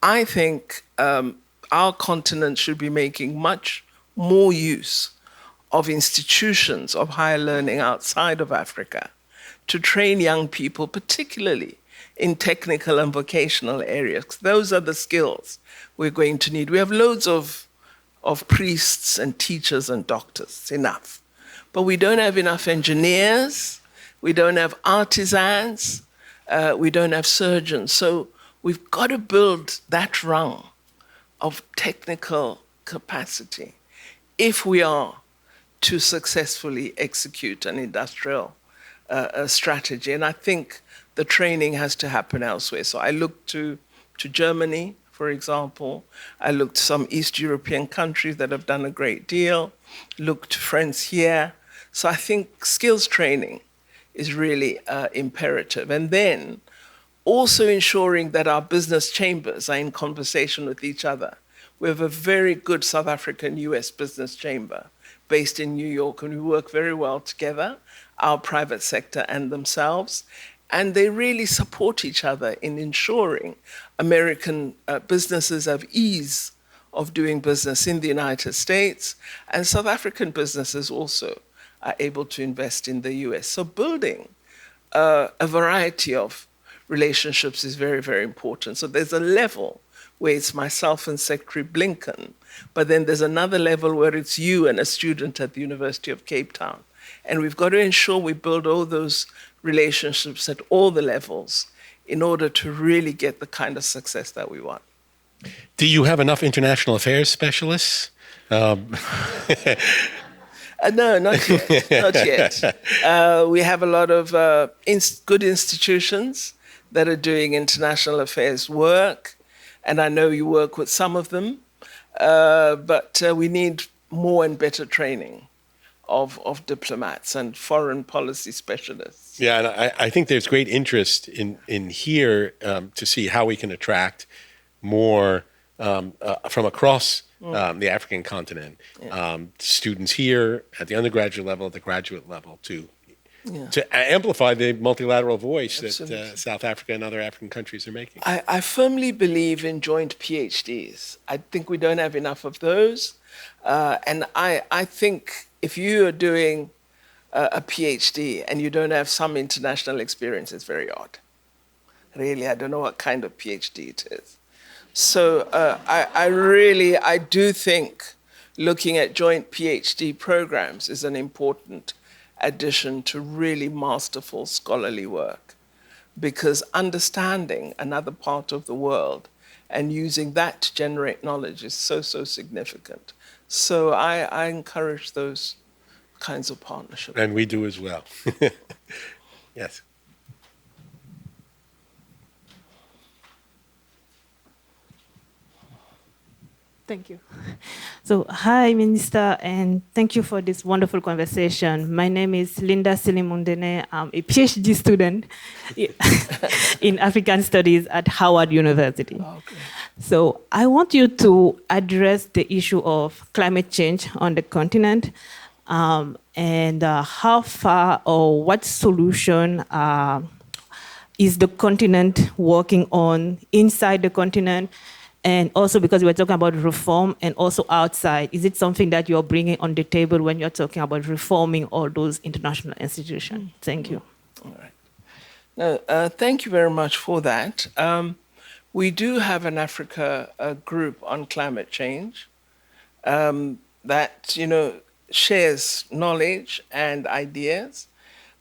I think our continent should be making much more use of institutions of higher learning outside of Africa to train young people, particularly in technical and vocational areas. Those are the skills we're going to need. We have loads of priests and teachers and doctors, enough. But we don't have enough engineers, we don't have artisans, we don't have surgeons. So we've got to build that rung of technical capacity if we are to successfully execute an industrial strategy. And I think the training has to happen elsewhere. So I look to Germany, for example. I look to some East European countries that have done a great deal. Look to friends here. So I think skills training is really imperative. And then also ensuring that our business chambers are in conversation with each other. We have a very good South African-US business chamber based in New York, and we work very well together, our private sector and themselves. And they really support each other in ensuring American businesses have ease of doing business in the United States, and South African businesses also are able to invest in the US. So building a variety of relationships is very, very important. So there's a level where it's myself and Secretary Blinken, but then there's another level where it's you and a student at the University of Cape Town. And we've got to ensure we build all those relationships at all the levels in order to really get the kind of success that we want.
Do you have enough international affairs specialists?
No, not yet. Not yet. We have a lot of good institutions that are doing international affairs work, and I know you work with some of them, but we need more and better training of diplomats and foreign policy specialists.
Yeah, and I think there's great interest in here to see how we can attract more from across the African continent, students here at the undergraduate level, at the graduate level, to amplify the multilateral voice that South Africa and other African countries are making.
I firmly believe in joint PhDs. I think we don't have enough of those. And I think if you are doing a PhD and you don't have some international experience, it's very odd. Really, I don't know what kind of PhD it is. So I do think looking at joint PhD programs is an important addition to really masterful scholarly work, because understanding another part of the world and using that to generate knowledge is so significant. So I encourage those kinds of partnerships.
And we do as well. Yes.
Thank you. So, hi, Minister, and thank you for this wonderful conversation. My name is Linda Silimundene. I'm a PhD student in African Studies at Howard University.
Okay.
So, I want you to address the issue of climate change on the continent, and how far or what solution is the continent working on inside the continent. And also because we're talking about reform and also outside, is it something that you're bringing on the table when you're talking about reforming all those international institutions? Thank you.
All right. No, thank you very much for that. We do have an Africa group on climate change that, shares knowledge and ideas.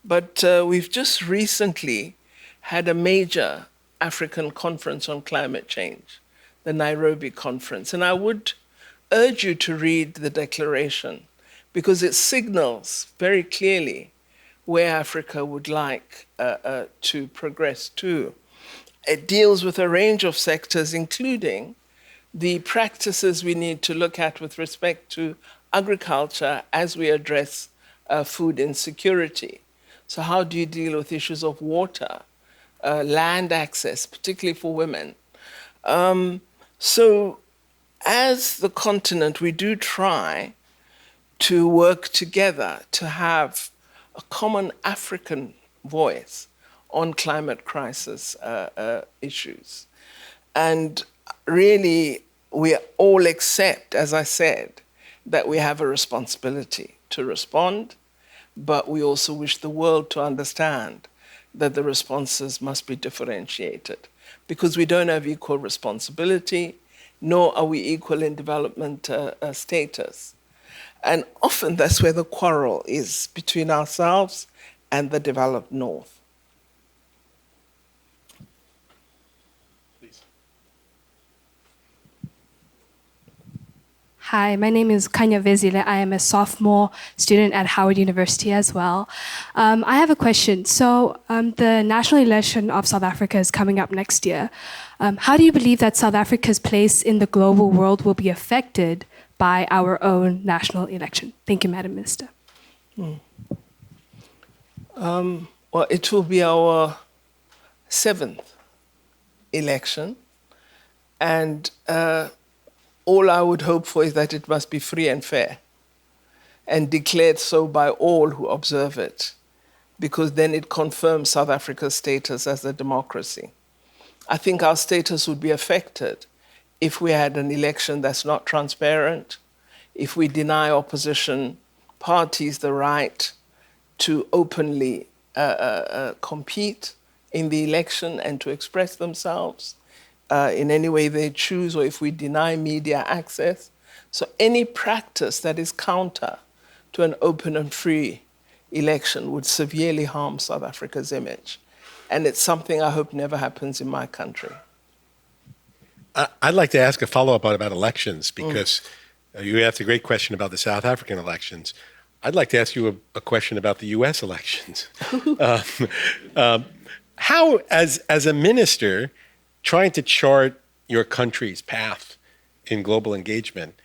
But we've just recently had a major African conference on climate change, the Nairobi conference. And I would urge you to read the declaration, because it signals very clearly where Africa would like to progress to. It deals with a range of sectors, including the practices we need to look at with respect to agriculture as we address food insecurity. So how do you deal with issues of water, land access, particularly for women? So as the continent, we do try to work together to have a common African voice on climate crisis issues. And really, we all accept, as I said, that we have a responsibility to respond, but we also wish the world to understand that the responses must be differentiated, because we don't have equal responsibility, nor are we equal in development status. And often that's where the quarrel is between ourselves and the developed North.
Hi, my name is Kanya Vezile. I am a sophomore student at Howard University as well. I have a question. So the national election of South Africa is coming up next year. How do you believe that South Africa's place in the global world will be affected by our own national election? Thank you, Madam Minister.
Well, it will be our 7th election, and all I would hope for is that it must be free and fair and declared so by all who observe it, because then it confirms South Africa's status as a democracy. I think our status would be affected if we had an election that's not transparent, if we deny opposition parties the right to openly compete in the election and to express themselves in any way they choose, or if we deny media access. So any practice that is counter to an open and free election would severely harm South Africa's image. And it's something I hope never happens in my country.
I'd like to ask a follow-up about elections, because you asked a great question about the South African elections. I'd like to ask you a question about the U.S. elections. How, as a minister, trying to chart your country's path in global engagement,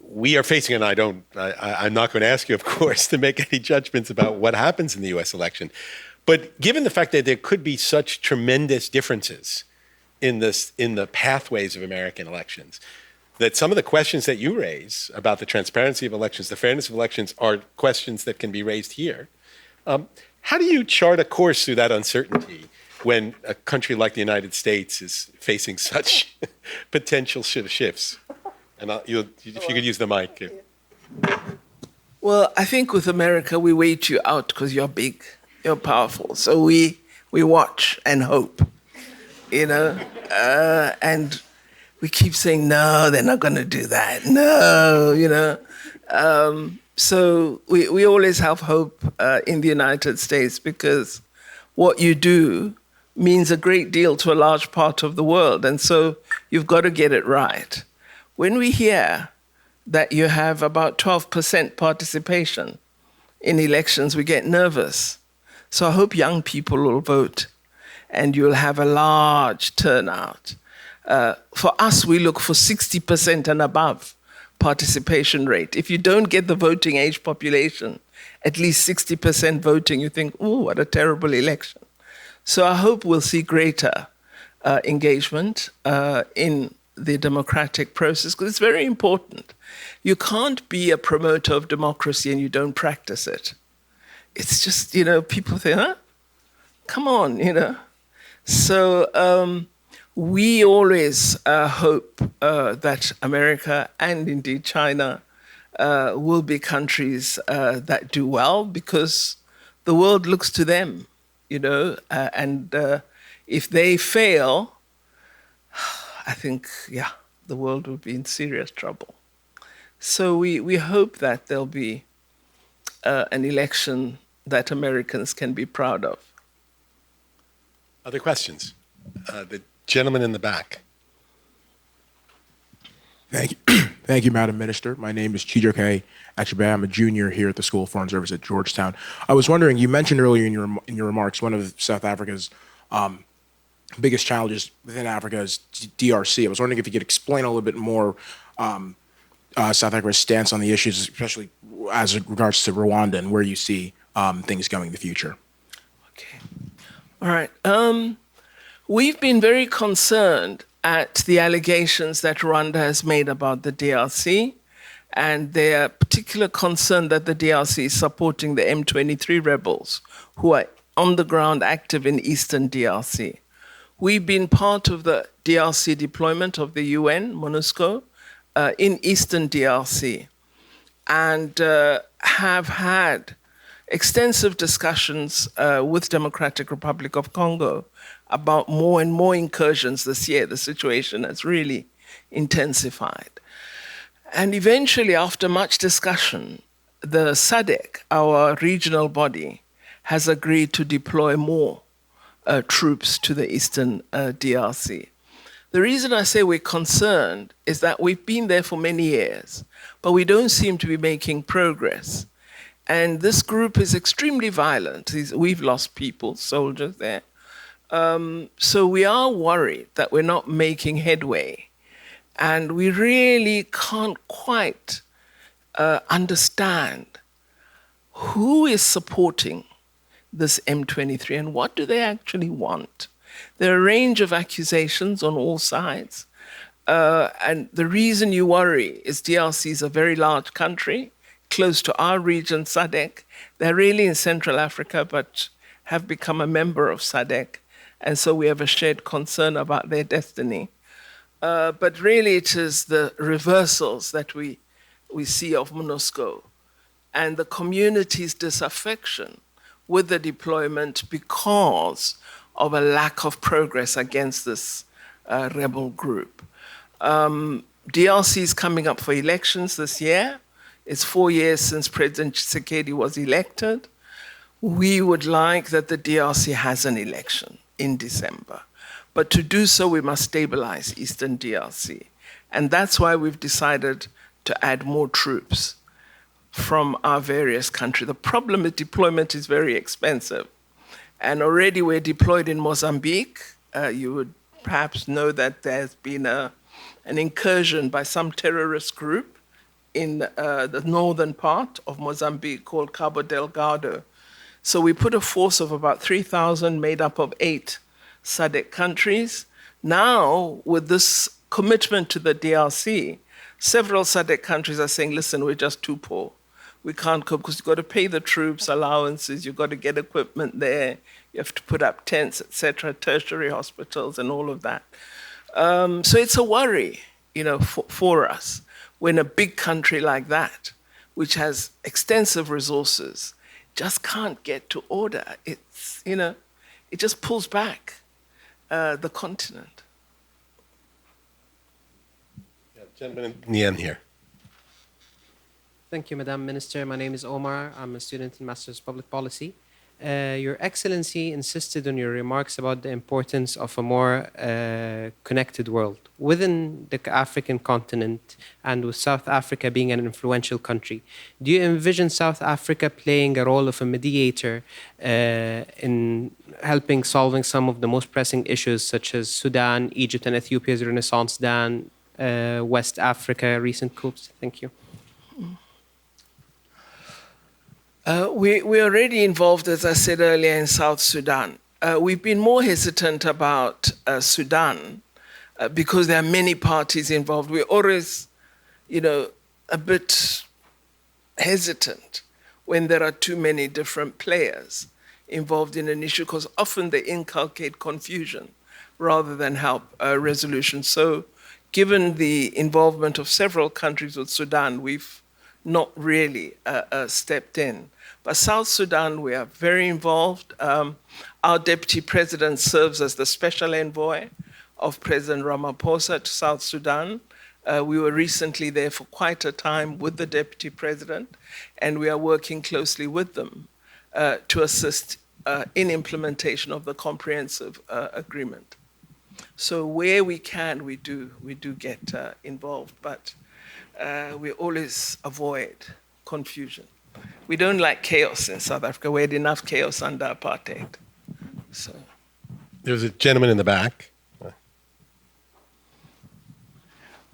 we are facing, and I'm not going to ask you, of course, to make any judgments about what happens in the U.S. election. But given the fact that there could be such tremendous differences in the pathways of American elections, that some of the questions that you raise about the transparency of elections, the fairness of elections, are questions that can be raised here. How do you chart a course through that uncertainty when a country like the United States is facing such potential shifts? And if you could use the mic.
Well, I think with America, we wait you out because you're big, you're powerful. So we watch and hope, and we keep saying, no, they're not going to do that. No, So we always have hope in the United States, because what you do means a great deal to a large part of the world. And so you've got to get it right. When we hear that you have about 12% participation in elections, we get nervous. So I hope young people will vote and you'll have a large turnout. For us, we look for 60% and above participation rate. If you don't get the voting age population, at least 60% voting, you think, oh, what a terrible election. So I hope we'll see greater engagement in the democratic process, because it's very important. You can't be a promoter of democracy and you don't practice it. It's just, people think, huh? Come on, So we always hope that America and indeed China will be countries that do well, because the world looks to them, and if they fail, I think, the world will be in serious trouble. So we hope that there'll be an election that Americans can be proud of.
Other questions? The gentleman in the back.
Thank you. Thank you, Madam Minister. My name is Chijoke Achibe. I'm a junior here at the School of Foreign Service at Georgetown. I was wondering, you mentioned earlier in your remarks, one of South Africa's biggest challenges within Africa is DRC. I was wondering if you could explain a little bit more South Africa's stance on the issues, especially as it regards to Rwanda and where you see things going in the future.
Okay. All right. We've been very concerned at the allegations that Rwanda has made about the DRC, and their particular concern that the DRC is supporting the M23 rebels who are on the ground active in eastern DRC. We've been part of the DRC deployment of the UN, MONUSCO, in eastern DRC, and have had extensive discussions with Democratic Republic of Congo about more and more incursions this year. The situation has really intensified. And eventually, after much discussion, the SADC, our regional body, has agreed to deploy more troops to the eastern DRC. The reason I say we're concerned is that we've been there for many years, but we don't seem to be making progress. And this group is extremely violent. We've lost people, soldiers there. So we are worried that we're not making headway. And we really can't quite understand who is supporting this M23 and what do they actually want. There are a range of accusations on all sides. And the reason you worry is DRC is a very large country, close to our region, SADC. They're really in Central Africa, but have become a member of SADC. And so we have a shared concern about their destiny. But really it is the reversals that we see of MONUSCO and the community's disaffection with the deployment because of a lack of progress against this rebel group. DRC is coming up for elections this year. It's 4 years since President Tshisekedi was elected. We would like that the DRC has an election in December. But to do so, we must stabilize Eastern DRC. And that's why we've decided to add more troops from our various countries. The problem with deployment is very expensive. And already we're deployed in Mozambique. You would perhaps know that there's been an incursion by some terrorist group in the northern part of Mozambique called Cabo Delgado. So we put a force of about 3,000 made up of 8 SADC countries. Now, with this commitment to the DRC, several SADC countries are saying, listen, we're just too poor. We can't cope because you've got to pay the troops allowances, you've got to get equipment there, you have to put up tents, etc., tertiary hospitals and all of that. So it's a worry, for us when a big country like that, which has extensive resources, just can't get to order. It's, it just pulls back the continent.
Yeah, gentleman in the end here.
Thank you, Madam Minister. My name is Omar. I'm a student in Master's Public Policy. Your Excellency insisted on your remarks about the importance of a more connected world within the African continent and with South Africa being an influential country. Do you envision South Africa playing a role of a mediator in helping solving some of the most pressing issues such as Sudan, Egypt and Ethiopia's Renaissance Dance, West Africa, recent coups? Thank you.
We're already involved, as I said earlier, in South Sudan. We've been more hesitant about Sudan because there are many parties involved. We're always, a bit hesitant when there are too many different players involved in an issue because often they inculcate confusion rather than help resolution. So given the involvement of several countries with Sudan, we've not really stepped in. But South Sudan, we are very involved. Our deputy president serves as the special envoy of President Ramaphosa to South Sudan. We were recently there for quite a time with the deputy president, and we are working closely with them to assist in implementation of the comprehensive agreement. So where we can, we do get involved, but we always avoid confusion. We don't like chaos in South Africa. We had enough chaos under apartheid. So.
There's a gentleman in the back.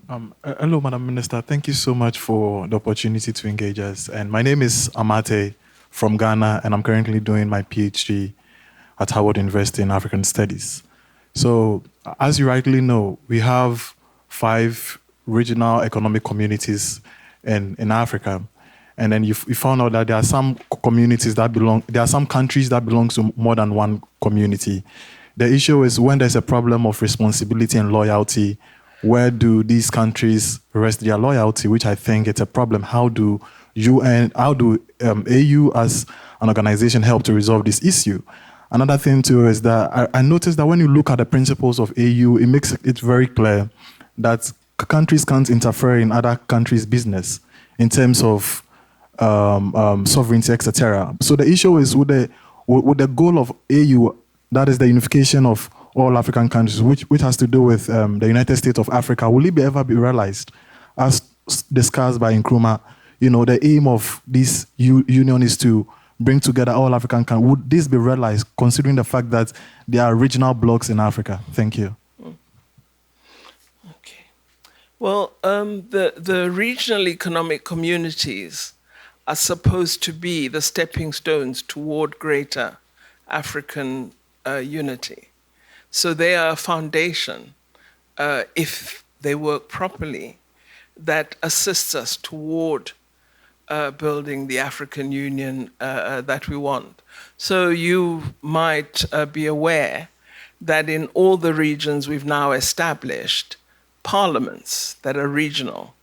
Hello, Madam Minister. Thank you so much for the opportunity to engage us. And my name is Amate from Ghana, and I'm currently doing my PhD at Howard University in African Studies. So, as you rightly know, we have 5 regional economic communities in Africa. And then you found out that there are some communities that there are some countries that belong to more than one community. The issue is when there's a problem of responsibility and loyalty, where do these countries rest their loyalty, which I think it's a problem. How do AU as an organization help to resolve this issue? Another thing too is that I noticed that when you look at the principles of AU, it makes it very clear that countries can't interfere in other countries' business in terms of sovereignty, etc. So the issue is with the goal of AU, that is the unification of all African countries, which has to do with the United States of Africa. Will it ever be realized, as discussed by Nkrumah? You know, the aim of this union is to bring together all African countries. Would this be realized, considering the fact that there are regional blocks in Africa? Thank you.
Okay. Well, the regional economic communities are supposed to be the stepping stones toward greater African unity. So they are a foundation, if they work properly, that assists us toward building the African Union that we want. So you might be aware that in all the regions we've now established parliaments that are regional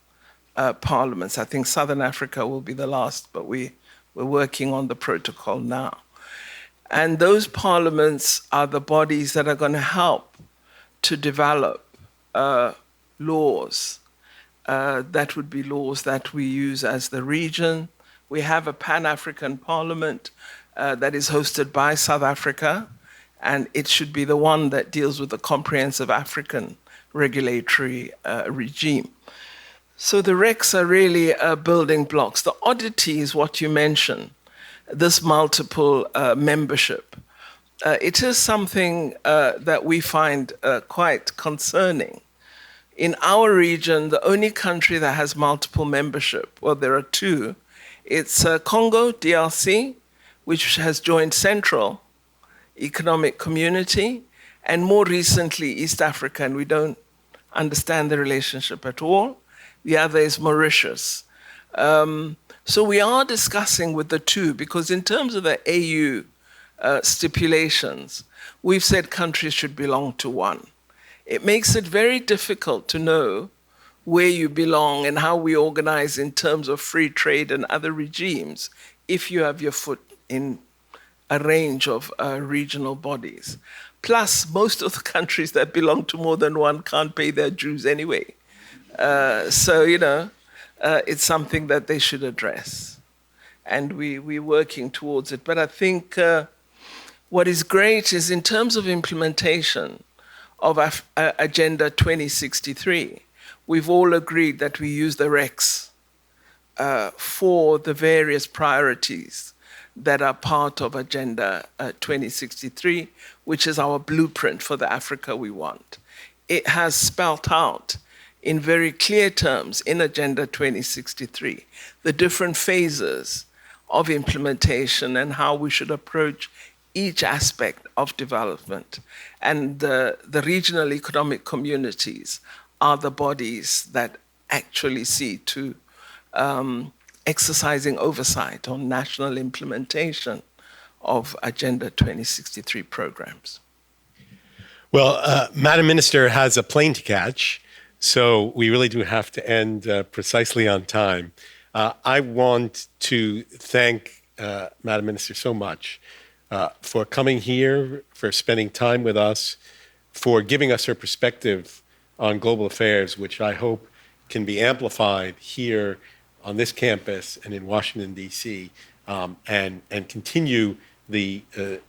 parliaments. I think Southern Africa will be the last, but we're working on the protocol now. And those parliaments are the bodies that are going to help to develop laws. That would be laws that we use as the region. We have a Pan-African Parliament that is hosted by South Africa, and it should be the one that deals with the comprehensive African regulatory regime. So the RECs are really building blocks. The oddity is what you mentioned, this multiple membership. It is something that we find quite concerning. In our region, the only country that has multiple membership, well, there are 2. It's Congo, DRC, which has joined Central Economic Community, and more recently, East Africa, and we don't understand the relationship at all. The other is Mauritius. So we are discussing with the 2, because in terms of the AU stipulations, we've said countries should belong to one. It makes it very difficult to know where you belong and how we organize in terms of free trade and other regimes if you have your foot in a range of regional bodies. Plus, most of the countries that belong to more than one can't pay their dues anyway. So, it's something that they should address. And we're working towards it. But I think what is great is in terms of implementation of Agenda 2063, we've all agreed that we use the RECs for the various priorities that are part of Agenda 2063, which is our blueprint for the Africa we want. It has spelt out in very clear terms in Agenda 2063 the different phases of implementation and how we should approach each aspect of development. And the regional economic communities are the bodies that actually see to exercising oversight on national implementation of Agenda 2063 programs.
Well, Madam Minister has a plane to catch, so we really do have to end precisely on time. I want to thank Madam Minister so much for coming here, for spending time with us, for giving us her perspective on global affairs, which I hope can be amplified here on this campus and in Washington, D.C., and continue the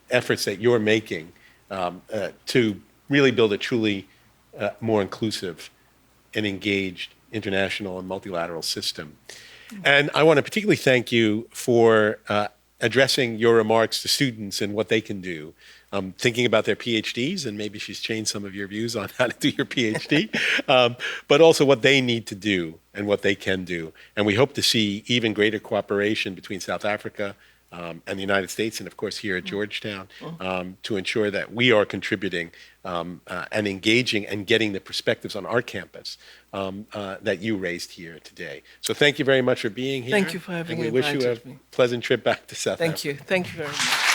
efforts that you're making to really build a truly more inclusive and engaged international and multilateral system. And I want to particularly thank you for addressing your remarks to students and what they can do, thinking about their PhDs, and maybe she's changed some of your views on how to do your PhD, but also what they need to do and what they can do. And we hope to see even greater cooperation between South Africa and the United States, and of course here at Georgetown, to ensure that we are contributing and engaging and getting the perspectives on our campus that you raised here today. So thank you very much for being here.
Thank you for having
and we wish you a
invited me.
pleasant trip back to South Africa.
Thank you. Thank you very much.